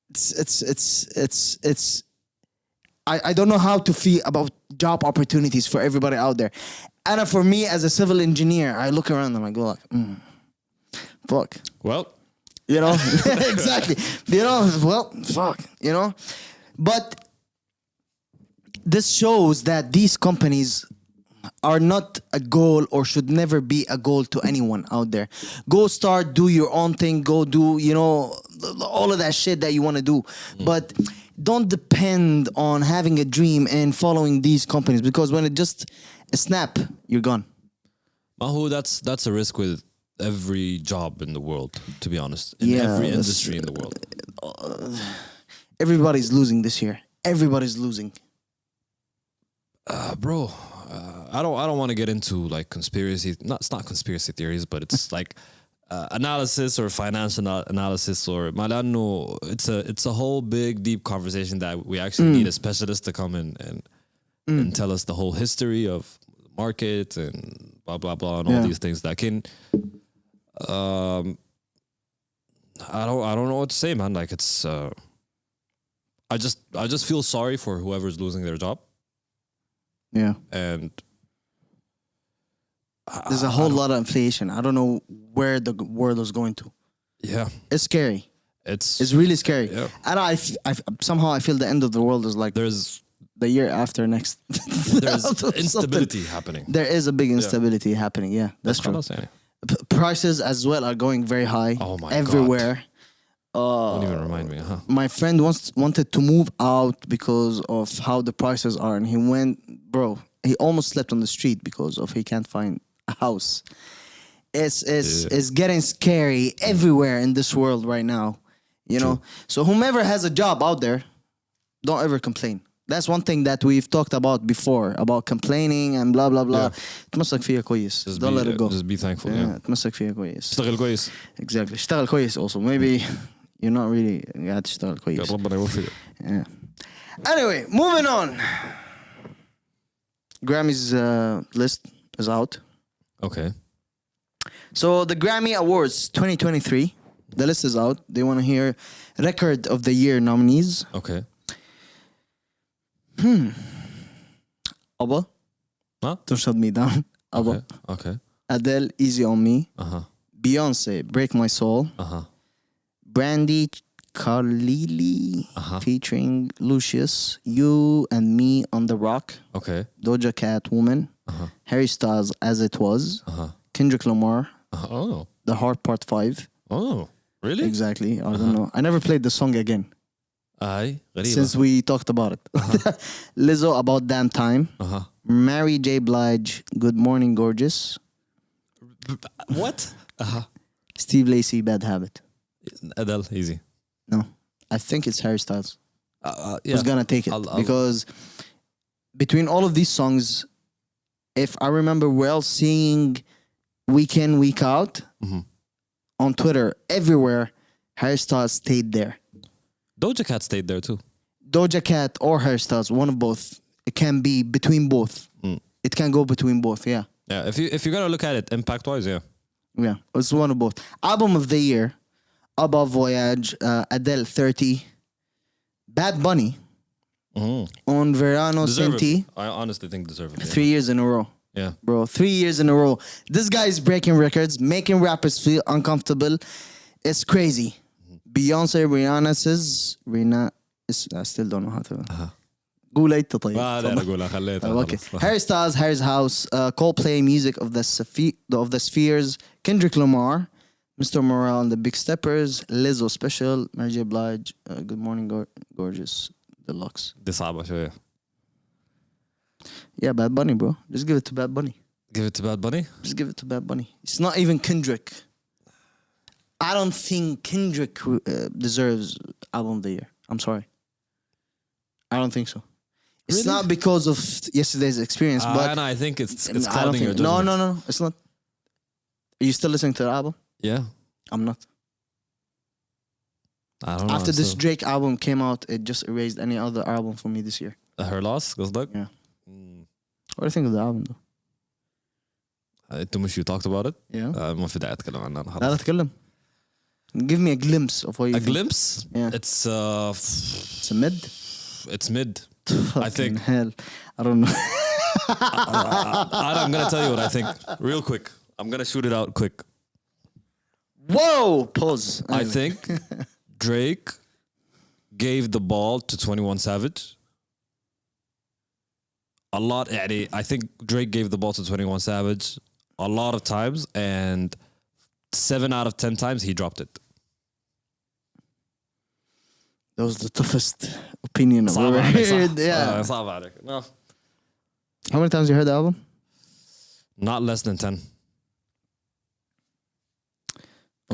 It's I don't know how to feel about job opportunities for everybody out there. And for me as a civil engineer, I look around and I go like, fuck. Well, you know, exactly. You know, well, fuck. You know, but this shows that these companies are not a goal or should never be a goal to anyone out there. Go start, do your own thing, go do, all of that shit that you want to do. But don't depend on having a dream and following these companies, because when it just a snap, you're gone. Mahu, that's a risk with every job in the world, to be honest. In Yeah, every that's- industry in the world. Everybody's losing this year. Everybody's losing. Bro, I don't want to get into like conspiracy. It's not conspiracy theories, but it's like analysis or financial analysis or malano. It's a whole big deep conversation that we actually need a specialist to come in and tell us the whole history of the market and blah blah blah and all Yeah. these things. That can I don't know what to say, man. Like it's I just feel sorry for whoever's losing their job. Yeah. And There's a whole lot of inflation. I don't know where the world is going to. yeah, It's scary. it's It's really scary. Yeah. And somehow I feel the end of the world is like there's the year after next. Something. instability happening. There is a big instability happening. Yeah, that's true. Saying. Prices as well are going very high. Oh my everywhere. Don't even remind me, huh? My friend wanted to move out because of how the prices are, and he went, bro. He almost slept on the street because of he can't find a house. It's getting scary everywhere in this world right now. You know, so whomever has a job out there, don't ever complain. That's one thing that we've talked about before about complaining and blah blah blah. تمسك فيها كويس. Don't let it go. Just be thankful. Yeah, Yeah. تمسك فيها كويس. اشتغل كويس. Exactly. اشتغل كويس also. Maybe you're not really قاعد تشتغل كويس. ربنا يوفقك. Yeah. Anyway, moving on. Grammys list is out. Okay. So the Grammy Awards 2023, the list is out. They want to hear Record of the Year nominees. Okay. ABBA, Huh? Don't Shut Me Down. ABBA. Okay. Okay. Adele, Easy on Me. Uh-huh. Beyonce, Break My Soul. Uh-huh. Brandy Carlile featuring Lucius, You and Me on the Rock. Okay. Doja Cat, Woman. Harry Styles, As It Was. Kendrick Lamar, Oh. The Heart Part 5. Oh. Really? Exactly. I don't know. I never played the song again Ay, غريبة. since we talked about it. Lizzo, About Damn Time. Mary J. Blige, Good Morning Gorgeous. What? Steve Lacy, Bad Habit. Adele, easy. No, I think it's Harry Styles Yeah. who's gonna take it I'll- because between all of these songs, if I remember well, seeing week in, week out on Twitter, everywhere, Harry Styles stayed there. Doja Cat stayed there too. Doja Cat or Harry Styles, one of both. It can be between both. It can go between both. Yeah, Yeah. If you're gonna look at it impact wise, yeah. yeah. It's one of both. Album of the year: Abba Voyage, Adele 30, Bad Bunny on Verano Senti. Deservedly. I honestly think deservedly. 3 years in a row. Yeah. Bro, 3 years in a row. This guy is breaking records, making rappers feel uncomfortable. It's crazy. Beyonce, Rihanna says, I still don't know how to. قول أنت طيب. لا أقولها خليتها. Okay. خلاص. Harry Styles, Harry's House, Coldplay, Music of the Spheres, Kendrick Lamar, Mr. Morale and the Big Steppers, Lizzo Special, Mary J. Blige, Good Morning Gorgeous, Deluxe. دي صعبة شوية. Yeah, Bad Bunny, bro. Just give it to Bad Bunny. Give it to Bad Bunny. Just give it to Bad Bunny. It's not even Kendrick. I don't think Kendrick deserves Album of the Year. I'm sorry. I don't think so. It's Really? not because of yesterday's experience, but And I think it's I don't clouding your think. No, judgment. no, no. It's not. Are you still listening to the album? Yeah. I'm not. I don't know. After this so- Drake album came out, it just erased any other album for me this year. her loss قصدك؟ Yeah. What do you think of the album though? انتوا مش you talked about it؟ Yeah. ما في داعي اتكلم عنها لا خلاص. تتكلم. Give me a glimpse of what you A think. glimpse? Yeah. It's It's a mid. it's mid. I Fucking think hell. I don't know. I'm gonna tell you what I think real quick. I'm gonna shoot it out quick. Whoa! Pause. I Anyway. think Drake gave the ball to 21 Savage. a lot. يعني, I think Drake gave the ball to 21 Savage a lot of times, and 7 out of 10 times he dropped it. That was the toughest opinion I've صعب ever عليك, صح؟ heard. Yeah. صعب عليك. No. How many times you heard the album? Not less than 10.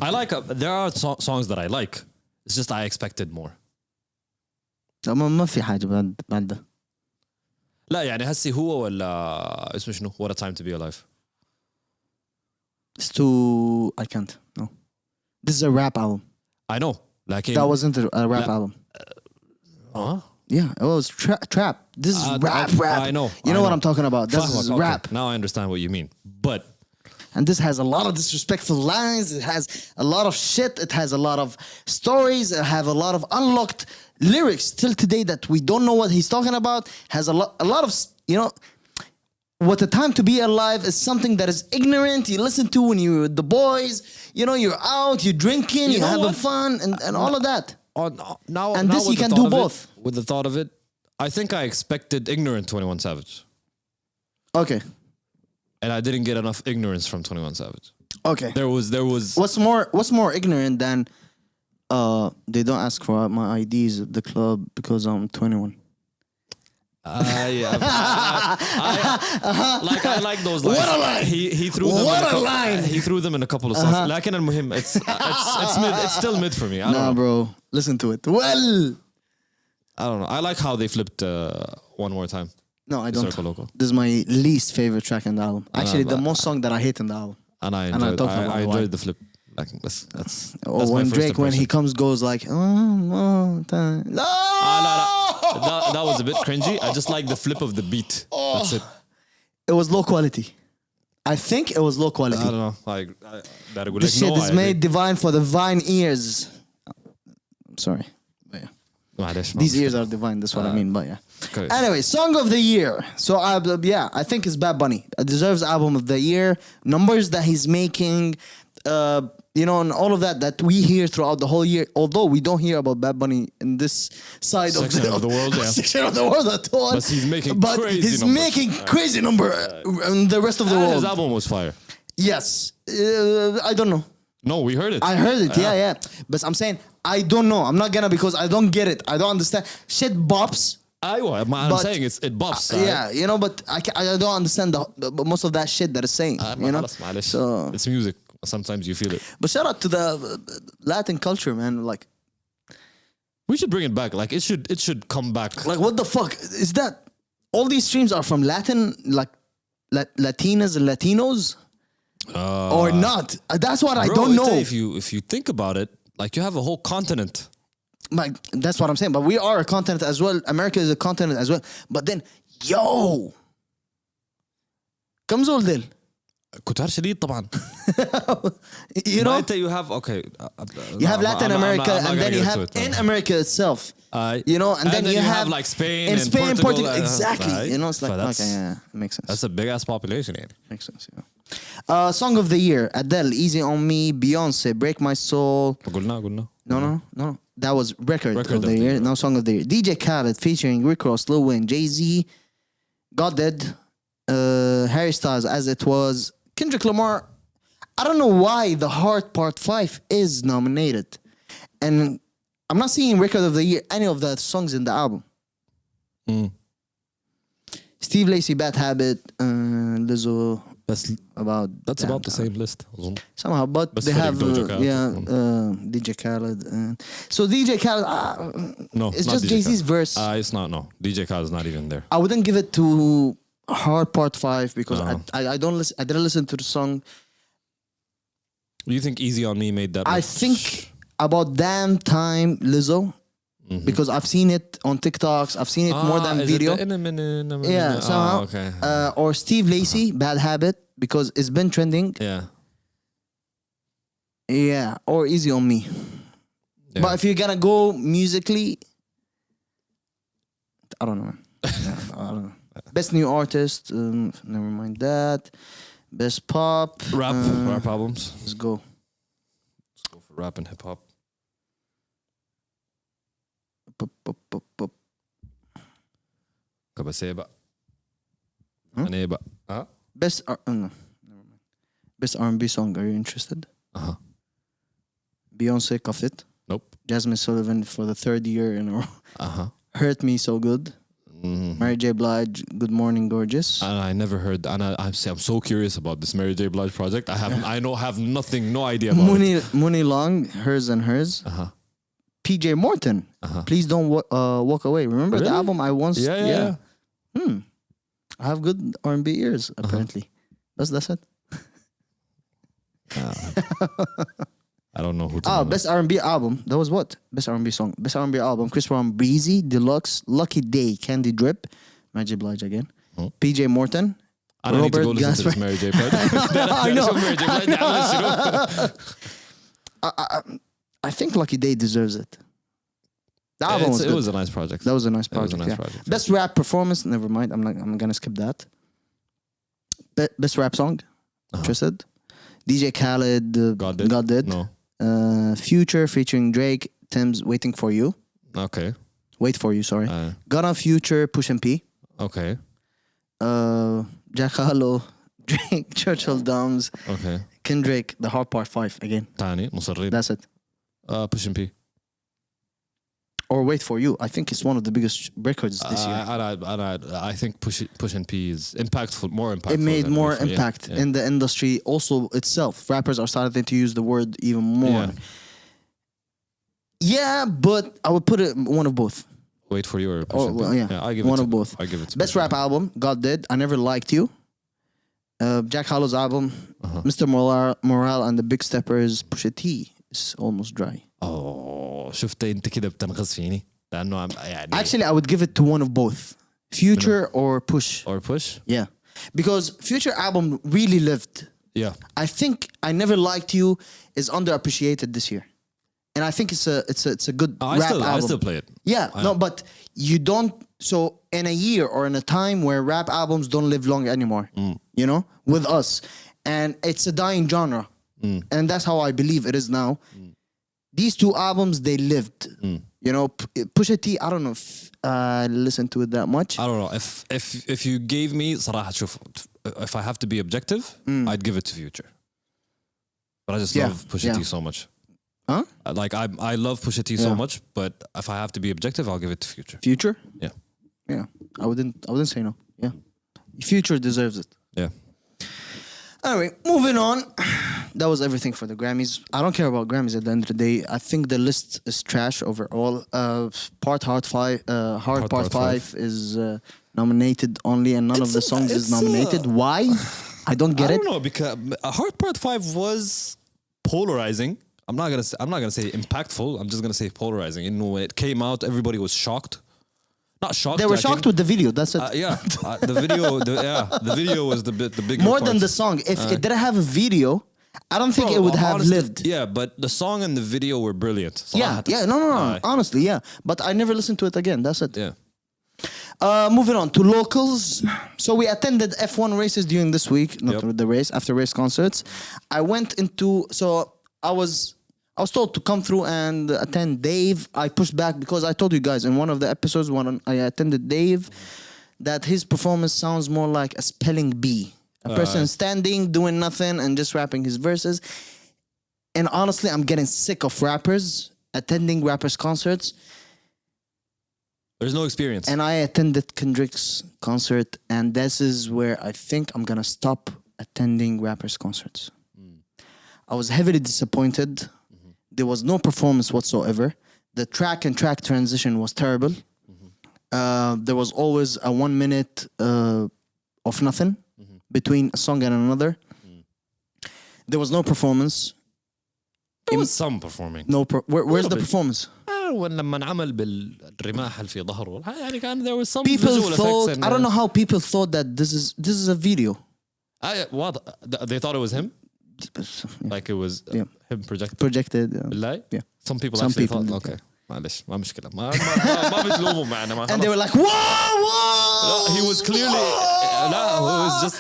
I like, there are songs that I like. It's just I expected more. ما في حاجة بعد ده. لا يعني هسي هو ولا اسمه شنو؟ What a time to be alive. It's too... I can't. No. This is a rap album. I know. لكن That wasn't a rap لا. album. Huh? Yeah, it was trap. This is rap. I know. You know what I'm talking about. This فاهمك, is okay. rap. Now I understand what you mean. But And this has a lot of disrespectful lines. It has a lot of shit. It has a lot of stories. It has a lot of unlocked lyrics till today that we don't know what he's talking about. Has a lot of, you know, what a time to be alive is something that is ignorant. You listen to when you're with the boys. You know, you're out, you're drinking, You you're know having what? fun, and all of that. now, And now this with you the can thought do of it- both. With the thought of it, I think I expected ignorant 21 Savage. Okay. And I didn't get enough ignorance from 21 Savage. Okay. There was What's more ignorant than they don't ask for my IDs at the club because I'm 21. yeah. I like those lines. What a line! He threw them. What in a line! He threw them in a couple of songs. لكن المهم, it's mid. It's still mid for me. I don't Nah, know. bro. Listen to it. Well, I don't know. I like how they flipped one more time. no, I don't. Circle Loco. This is my least favorite track in the album. Actually, the but- most song that I hate in the album. And I I enjoyed. talked about I why. enjoyed the flip. Like that's Or my when first Drake, when he impression. comes, goes like, oh, time. No! That was a bit cringy. I just like the flip of the beat. That's it. It was low quality. I think it was low quality. I don't know. Like that. This shit is made divine for the vine ears. I'm sorry. But yeah. These ears are divine. That's what I mean. But yeah. Okay. Anyway, song of the year. So I think it's Bad Bunny. It deserves album of the year. Numbers that he's making, you know, and all of that we hear throughout the whole year. Although we don't hear about Bad Bunny in this side Section of the world, yeah. section of the world at all. But he's making crazy he's numbers. making crazy number in the rest of the world. His album was fire. Yes, I don't know. No, we heard it. I heard it, yeah. But I'm saying I don't know. I'm not gonna because I don't get it. I don't understand. Shit bops. I'm But- saying it buffs. Yeah, you know, but I don't understand most of that shit that it's saying. You know, معلش. so It's music. Sometimes you feel it. but shout out to the Latin culture, man. Like We should bring it back. Like it should come back. what the fuck is that? All these streams are from Latin, like Latinas and Latinos, or not? That's what I Bro, don't know. If you think about it, like you have a whole continent. Like that's what I'm saying. But we are a continent as well. America is a continent as well. But then, yo, كم زول ديل? كتار شديد طبعا. You know, you have okay. you have Latin America, and then you have in America itself. You know, and then you have like Spain in and Spain, Portugal. exactly. Right? You know, it's like So that's- okay, yeah, it makes sense. That's a big ass population. Yeah. Makes sense. Yeah. Song of the year: Adele, "Easy on Me," Beyonce, "Break My Soul." قلنا. No. That was record Record of the year. No song of the year. DJ Khaled featuring Rick Ross, Lil Wayne, Jay-Z, God Dead, Harry Styles, As It Was, Kendrick Lamar. I don't know why The Heart Part 5 is nominated. And I'm not seeing record of the year, any of the songs in the album. Steve Lacy, Bad Habit, Lizzo, That's about the same list. somehow, but Best they for have Doja Cat. DJ Khaled. So DJ Khaled, No, it's not just DJ Jay-Z's Khaled. verse. It's not. No, DJ Khaled is not even there. I wouldn't give it to Hard Part 5 because No. I don't listen. I didn't listen to the song. You think Easy on Me made that? I much? think about Damn Time Lizzo because I've seen it on TikToks. I've seen it more than is it video. the Yeah, somehow. okay. Or Steve Lacy, Bad Habit, because it's been trending. Yeah. Yeah, or Easy on Me. Yeah. But if you're gonna go musically, I don't know. Yeah, I don't know. Best new artist, never mind that. Best pop, Rap albums. Let's go. Let's go for rap and hip hop. Pop. Kabaseba. يعني بقى Best no, never mind. Best R&B song. Are you interested? Beyonce, Cuff It. nope. Jasmine Sullivan for the third year in a row. Hurt Me So Good. Mary J. Blige, Good Morning Gorgeous. And I never heard. And I'm so curious about this Mary J. Blige project. Have nothing, no idea about it. Mooney Long, Hers and Hers. PJ Morton, Please Don't Walk Away. Remember the album I once? Yeah. I have good R&B ears apparently. That's it. I don't know who to Best R&B album. That was what? Best R&B song. Best R&B album. Chris Brown, Breezy, Deluxe, Lucky Day, Candy Drip, Mary J. Blige again. PJ Morton. I don't need to go listen to this Gasper. Mary J. project. I know. Mary J. Blige. I think Lucky Day deserves it. The album was It good. was a nice project. That was a nice It was project. a nice yeah. project. Best rap performance. Never mind. I'm gonna skip that. Best rap song. Interested? DJ Khaled. God Did? God Did. No. Future featuring Drake. Tim's Waiting for You. Okay. Wait for You. Sorry. Gunna Future. Push and P. Okay. Jack Harlow. Drake. Churchill Downs. Okay. Kendrick. The Hard Part 5 again. تاني مصرين. That's it. Push and P. Or Wait for You. I think it's one of the biggest records this year. I think Push and P is impactful, more impactful. It made than more Wait for- impact yeah. in the industry also itself. Rappers are starting to use the word even more. Yeah, but I would put it one of both. Wait for You or Push and P. Well, yeah. I give One it of to, both. I give it to Best Push rap album, God Did, I Never Liked You. Jack Harlow's album, Mr. Morale and the Big Steppers, Pusha T. It's almost dry. شفت انت كده بتنغص فيني لانه يعني Actually, I would give it to one of both. Future or Push. or Push. Yeah. Because Future album really lived. Yeah. I think I Never Liked You is underappreciated this year. And I think it's a good rap album. I still play it. Yeah, no, but you don't. So in a year or in a time where rap albums don't live long anymore, you know, with us, and it's a dying genre, and that's how I believe it is now. These two albums they lived, you know. Pusha T, I don't know if I listened to it that much. I don't know if you gave me صراحة شوف if I have to be objective, I'd give it to Future. But I just love Pusha T so much. Huh? Like I love Pusha T so much, but if I have to be objective, I'll give it to Future. Future? Yeah. Yeah. I wouldn't say no. Yeah. Future deserves it. Yeah. Anyway, moving on. That was everything for the Grammys. I don't care about Grammys at the end of the day. I think the list is trash overall. Hard Part 5 is nominated only, and none of the songs is nominated. Why? I don't get I it. don't know because Hard Part 5 was polarizing. I'm not gonna say impactful. I'm just gonna say polarizing. You know, when it came out, everybody was shocked. Not shocked. They were shocked with the video. That's it. The video was the bigger More than part. the song. If it didn't have a video, I don't think it would have honestly, lived. Yeah, but the song and the video were brilliant. Yeah, no. Honestly, yeah. But I never listened to it again. That's it. Yeah. Moving on to locals. So we attended F1 races during this week, not the race, after race concerts. I went into, so I was told to come through and attend Dave. I pushed back because I told you guys in one of the episodes when I attended Dave that his performance sounds more like a spelling bee. A person standing, doing nothing, and just rapping his verses. And honestly, I'm getting sick of rappers attending rappers' concerts. There's no experience. And I attended Kendrick's concert, and this is where I think I'm gonna stop attending rappers' concerts. I was heavily disappointed. There was no performance whatsoever. The track transition was terrible. There was always a 1 minute of nothing between a song and another. There was no performance. There was some performing. No, where's the performance? لما انعمل بالرماح اللي في ظهره يعني كان there was some People visual thought, effects and, I don't know how people thought that this is a video. واضح they thought it was him like it was him projected بالله Yeah. some people Some actually people thought did, okay معلش ما مشكلة ما بتلوموا معنا ما And they were like, whoa! he was clearly he was just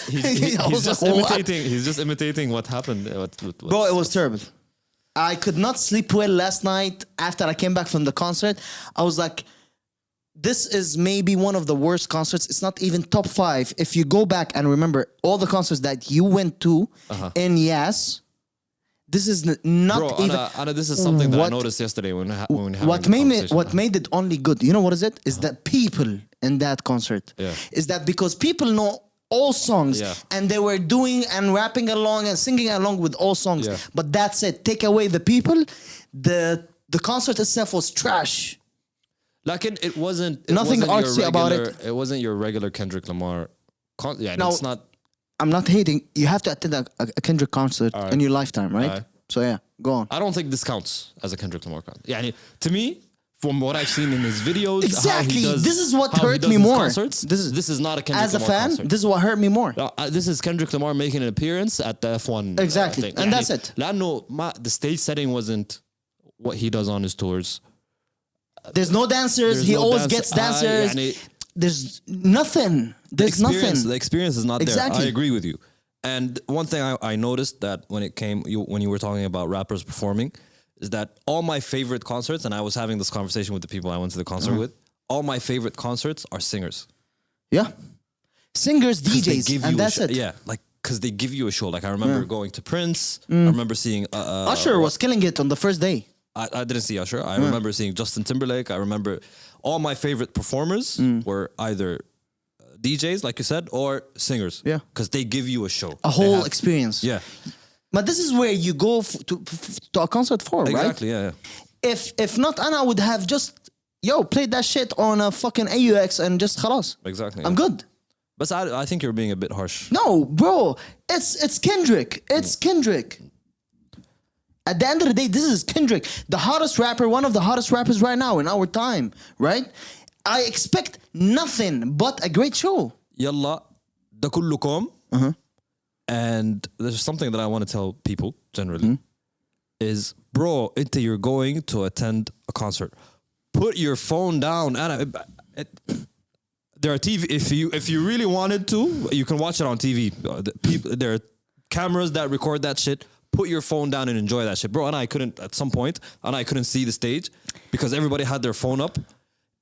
he's just imitating what happened Bro, it was terrible. I could not sleep well last night after I came back from the concert. I was like, this is maybe one of the worst concerts. It's not even top 5. If you go back and remember all the concerts that you went to in Yas, this is not Bro, even. Anna, this is something that I what- noticed yesterday when having What the made it conversation. what made it only good, you know what is it? Is that people in that concert. Yeah. Is that because people know all songs Yeah. and they were doing and rapping along and singing along with all songs. Yeah. But that's it. Take away the people, the concert itself was trash. Like it wasn't Nothing your artsy about regular- It wasn't your regular Kendrick Lamar. Yeah, No. it's not. I'm not hating. You have to attend a Kendrick concert Alright. in your lifetime, right? Alright. So yeah, go on. I don't think this counts as a Kendrick Lamar concert. Yeah, to me, from what I've seen in his videos, Exactly. how he does, This is what how he hurt does me his more. Concerts, this is not a Kendrick As a Lamar fan, concert. this is what hurt me more. This is Kendrick Lamar making an appearance at the F1. Exactly. Thing. And that's it. لأنه the stage setting wasn't what he does on his tours. There's no dancers. There's He no always dance- gets dancers. يعني There's nothing. There's nothing. The experience is not there. Exactly. I agree with you. And one thing I noticed that when when you were talking about rappers performing, is that all my favorite concerts, and I was having this conversation with the people I went to the concert with, all my favorite concerts are singers. Yeah. Singers, 'Cause they DJs, give and you a that's show. it. Yeah, like because they give you a show. Like I remember going to Prince. I remember seeing Usher was killing it on the first day. I didn't see Usher. I remember seeing Justin Timberlake. I remember all my favorite performers were either DJs, like you said, or singers. Yeah. Because they give you a show. A whole experience. Yeah. But this is where you go to a concert for, right? Exactly, yeah. If not, Anna would have just played that shit on a fucking AUX and just khalas. Exactly. I'm yeah. good. But I think you're being a bit harsh. No, bro, it's Kendrick. It's Kendrick. At the end of the day, this is Kendrick, the hottest rapper, one of the hottest rappers right now in our time, right? I expect nothing but a great show. Yalla, da kullukum. And there's something that I want to tell people generally is, bro, you're going to attend a concert. Put your phone down. And there are TV. If you really wanted to, you can watch it on TV. There are cameras that record that shit. Put your phone down and enjoy that shit, bro. And I couldn't at some point, and I couldn't see the stage because everybody had their phone up,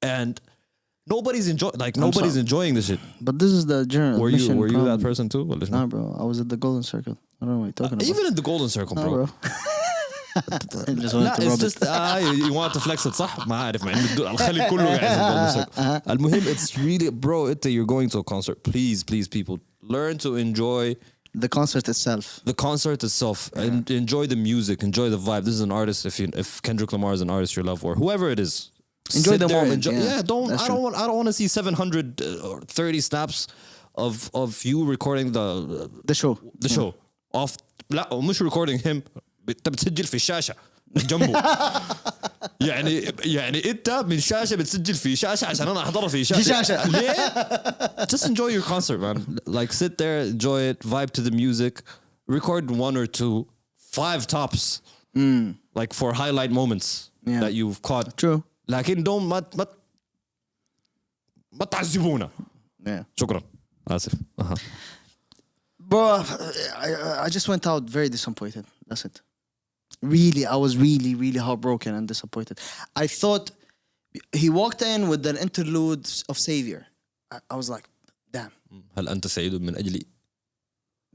and nobody's enjoying the shit. But this is the general Were admission you problem. that person too? Well, Nah, bro, I was at the Golden Circle. I don't know what you're talking about. even in the Golden Circle, Nah, bro. bro. I just wanted لا to it's rub just it. you want to flex it صح ما عارف مع إن الخليج كله قاعد في Golden Circle. المهم it's really bro you're going to a concert, please people learn to enjoy The concert itself. the concert itself and enjoy the music, enjoy the vibe. This is an artist. If Kendrick Lamar is an artist you love, or whoever it is, Enjoy sit the there, moment, yeah. don't That's I true. don't want to see 730 snaps of you recording The show. the show off. لا مش recording him. انت بتسجل في الشاشه جنبه. يعني انت من شاشه بتسجل في شاشه عشان انا احضره في شاشه. في شاشة. ليه؟ Just enjoy your concert, man. Like sit there, enjoy it, vibe to the music, record 1 or 2, 5 tops, like for highlight moments Yeah. that you've caught. True. لكن don't ما تعذبونا. Yeah. شكرا. آسف. Bro, I just went out very disappointed. That's it. Really, I was really, really heartbroken and disappointed. I thought he walked in with an interlude of Savior. I was like, damn. هل أنت سعيد من أجلي؟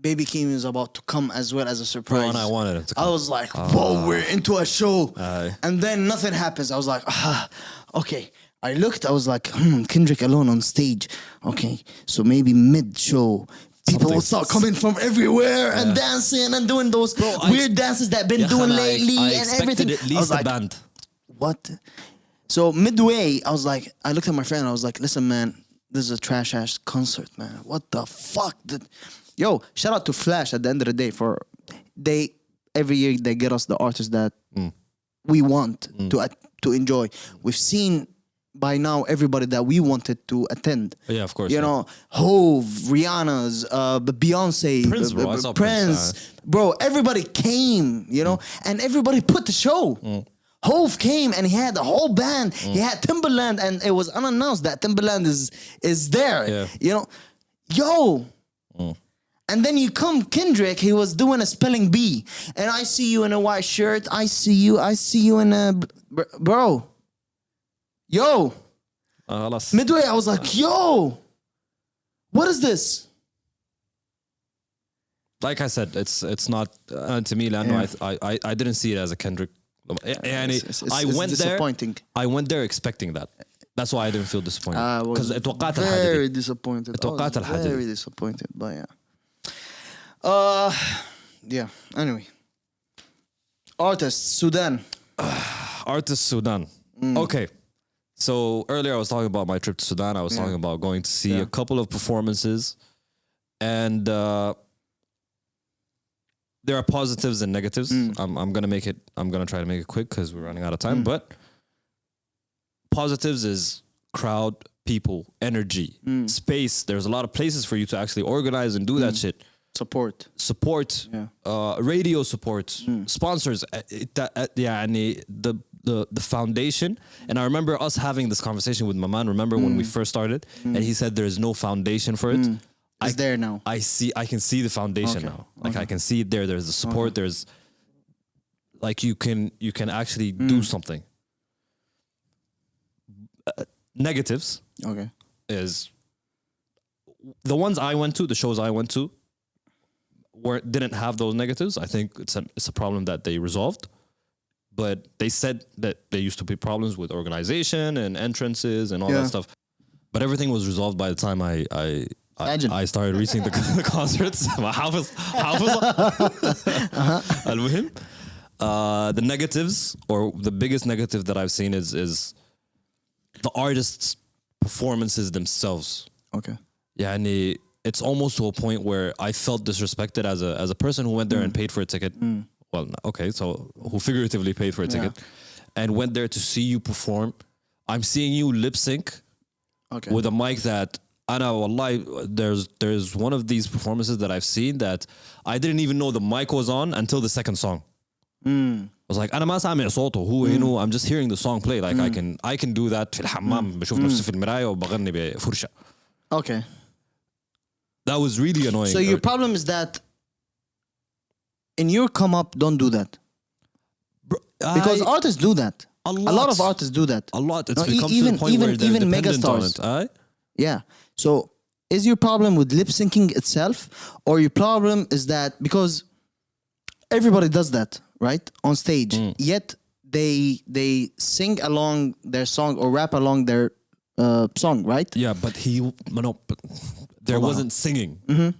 Baby Keem is about to come as well as a surprise. Bro, and I wanted him to come. I was like, whoa, we're into a show. Aye. And then nothing happens. I was like, okay. I looked, I was like, Kendrick alone on stage. Okay, so maybe mid-show, people will start coming from everywhere and dancing and doing those weird dances that been doing lately I and expected everything. at I least was a like, band. what? So midway, I was like, I looked at my friend. I was like, listen, man, this is a trash ass concert, man. What the fuck? Yo, shout out to Flash at the end of the day for every year they get us the artists that we want to enjoy. We've seen by now everybody that we wanted to attend. Yeah, of course. You know, Hove, Rihanna's, Beyonce, Prince, bro. I saw Prince. Bro, everybody came, you know, and everybody put the show. Hove came and he had the whole band. He had Timberland, and it was unannounced that Timberland is there. Yeah. You know, yo. And then you come Kendrick, he was doing a spelling bee, and I see you in a white shirt. I see you in a bro. Yo. خلاص. Midway, I was like, yo, what is this? Like I said, it's not to me. لأنه I didn't see it as a Kendrick. يعني I went there. Disappointing. I went there expecting that. That's why I didn't feel disappointed. Because اتوقعت very الحاجة دي. disappointed. اتوقعت I was الحاجة دي. very disappointed, but yeah. Anyway, artists Sudan. Artist Sudan. Okay. So earlier I was talking about my trip to Sudan. I was talking about going to see a couple of performances, and there are positives and negatives. I'm gonna try to make it quick because we're running out of time. But positives is crowd, people, energy, space. There's a lot of places for you to actually organize and do that shit. Support, radio support, sponsors. The foundation. And I remember us having this conversation with Maman. Remember when we first started, and he said there is no foundation for it. It's there now. I can see the foundation now. Like I can see it there. There's the support. There's like you can actually do something. Negatives. Okay. Is the ones I went to, the shows I went to, didn't have those negatives. I think it's a problem that they resolved. But they said that there used to be problems with organization and entrances and all that stuff. But everything was resolved by the time I started reaching the concerts. حافظ المهم the negatives, or the biggest negative that I've seen is the artists' performances themselves. Okay. يعني it's almost to a point where I felt disrespected as a person who went there and paid for a ticket. Well, okay, so who figuratively paid for a ticket and went there to see you perform. I'm seeing you lip sync with a mic that wallahi, there's one of these performances that I've seen that I didn't even know the mic was on until the second song. I was like, أنا ما سامع صوته هو هنا. I'm just hearing the song play. Like I can do that في الحمام بشوف نفسي في المراية وبغني بفرشة. Okay. That was really annoying. So your problem is that in your come up, don't do that. Because artists do that. A lot of artists do that. A lot. It's No, become to the point where they're even dependent on megastars. it. Yeah. So is your problem with lip syncing itself, or your problem is that because everybody does that, right? On stage. Yet they sing along their song or rap along their song, right? Yeah, but there wasn't singing.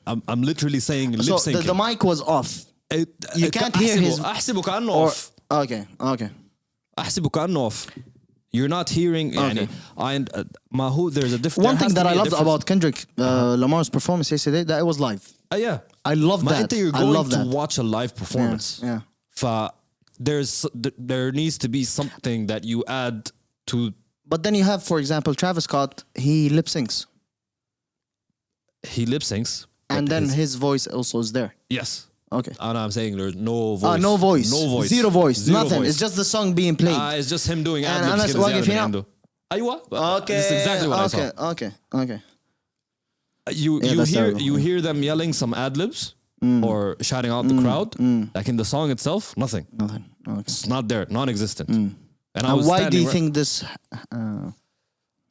I'm literally saying lip So syncing. the mic was off. You can't hear his. أحسبه كأنه Or, off. okay. أحسبه كأنه off. You're not hearing. Okay. There's a difference. One thing that I loved about Kendrick Lamar's performance yesterday, that it was live. Yeah. I love that. You're I going love to that. watch a live performance. Yeah. There needs to be something that you add to. But then you have, for example, Travis Scott. He lip syncs, He lip syncs. and then his voice also is there. Yes. Okay. And I'm saying there's no voice. No voice. No voice. Zero voice. Zero Nothing. voice. It's just the song being played. It's just him doing And ad-libs Anas كده واقف زيادة من هنا. عنده. أيوة. Okay. This is exactly what I saw. Okay. You hear them yelling some ad-libs or shouting out the crowd. Like in the song itself, nothing. Nothing. Okay. It's not there, non-existent. And I And was why do you standing think this?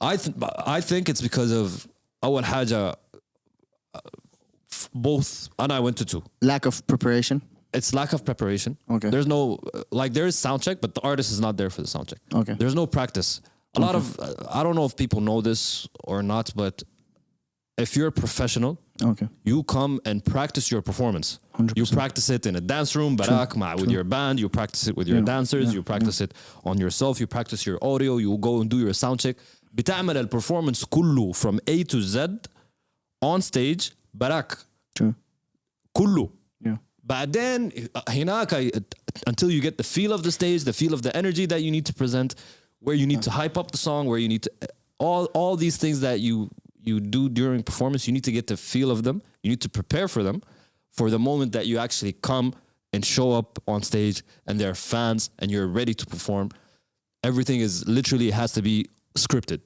I think it's because of أول حاجة both and I went to two. Lack of preparation. It's lack of preparation. Okay. There's no there is sound check, but the artist is not there for the sound check. Okay. There's no practice. A lot of I don't know if people know this or not, but if you're a professional, you come and practice your performance. 100%. You practice it in a dance room, barak with your band. You practice it with your dancers. You practice it on yourself. You practice your audio. You go and do your sound check. بتعمل الperformance كله from A to Z on stage barak. True. كله. Yeah. بعدين هناك until you get the feel of the stage, the feel of the energy that you need to present, where you need to hype up the song, where you need to all these things that you do during performance, you need to get the feel of them. You need to prepare for them for the moment that you actually come and show up on stage and there are fans and you're ready to perform. Everything is literally has to be scripted.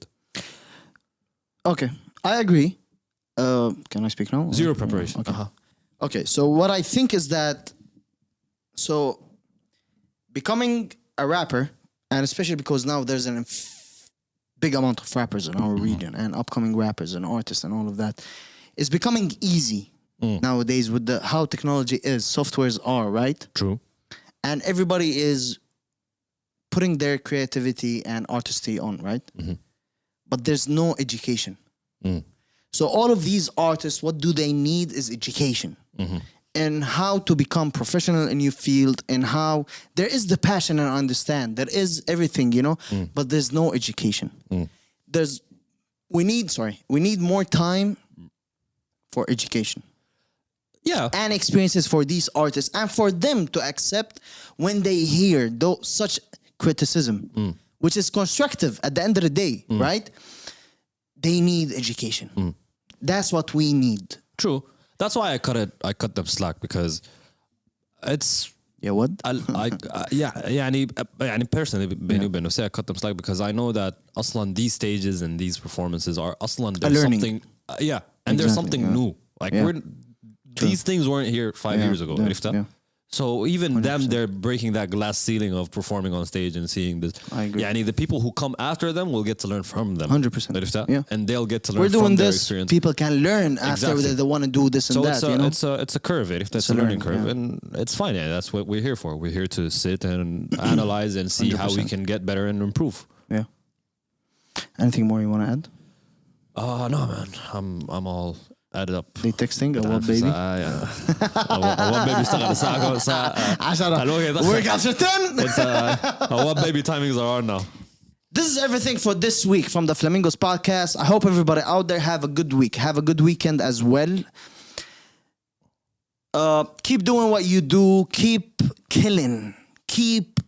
Okay, I agree. Can I speak now? Zero preparation. Okay. Okay, so what I think is that, so becoming a rapper, and especially because now there's big amount of rappers in our region and upcoming rappers and artists and all of that. It's becoming easy nowadays with how technology is, softwares are, right? True. And everybody is putting their creativity and artistry on, right? But there's no education. So all of these artists, what do they need is education. And how to become professional in your field, and how there is the passion and understand. There is everything, you know, but there's no education. We need more time for education. Yeah. And experiences for these artists, and for them to accept when they hear such criticism, which is constructive at the end of the day, right? They need education. That's what we need. True. That's why I cut them slack, because it's what? يعني personally بيني وبينه say I cut them slack because I know that أصلاً these stages and these performances are أصلاً there's something and there's something new. Like these things weren't here 5 years ago. عرفتها? So even 100%. Them, they're breaking that glass ceiling of performing on stage and seeing this. I agree. The people who come after them will get to learn from them. 100%. Yeah. And they'll get to learn We're from doing their this. experience. People can learn after they want to do this and that. It's a curve. It's a learning curve, and it's fine. Yeah, that's what we're here for. We're here to sit and analyze and see 100%. How we can get better and improve. Yeah. Anything more you want to add? No, man. I'm all added up. They texting Awab baby. Awab baby اشتغل ساعة 10 workouts are 10. It's Awab baby timings are on now. This is everything for this week from the Flamingos podcast. I hope everybody out there have a good week. Have a good weekend as well. Keep doing what you do. Keep killing. Keep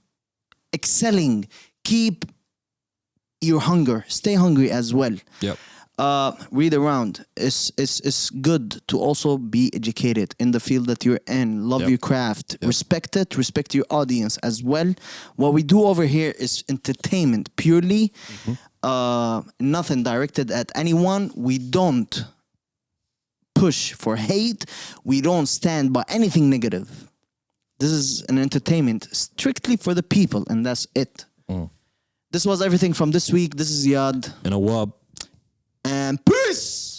excelling. Keep your hunger. Stay hungry as well. Yep. Read around. It's good to also be educated in the field that you're in. Love your craft. Respect it. Respect your audience as well. What we do over here is entertainment purely. Nothing directed at anyone. We don't push for hate. We don't stand by anything negative. This is an entertainment strictly for the people, and that's it. This was everything from this week. This is Yad and Awab. And peace!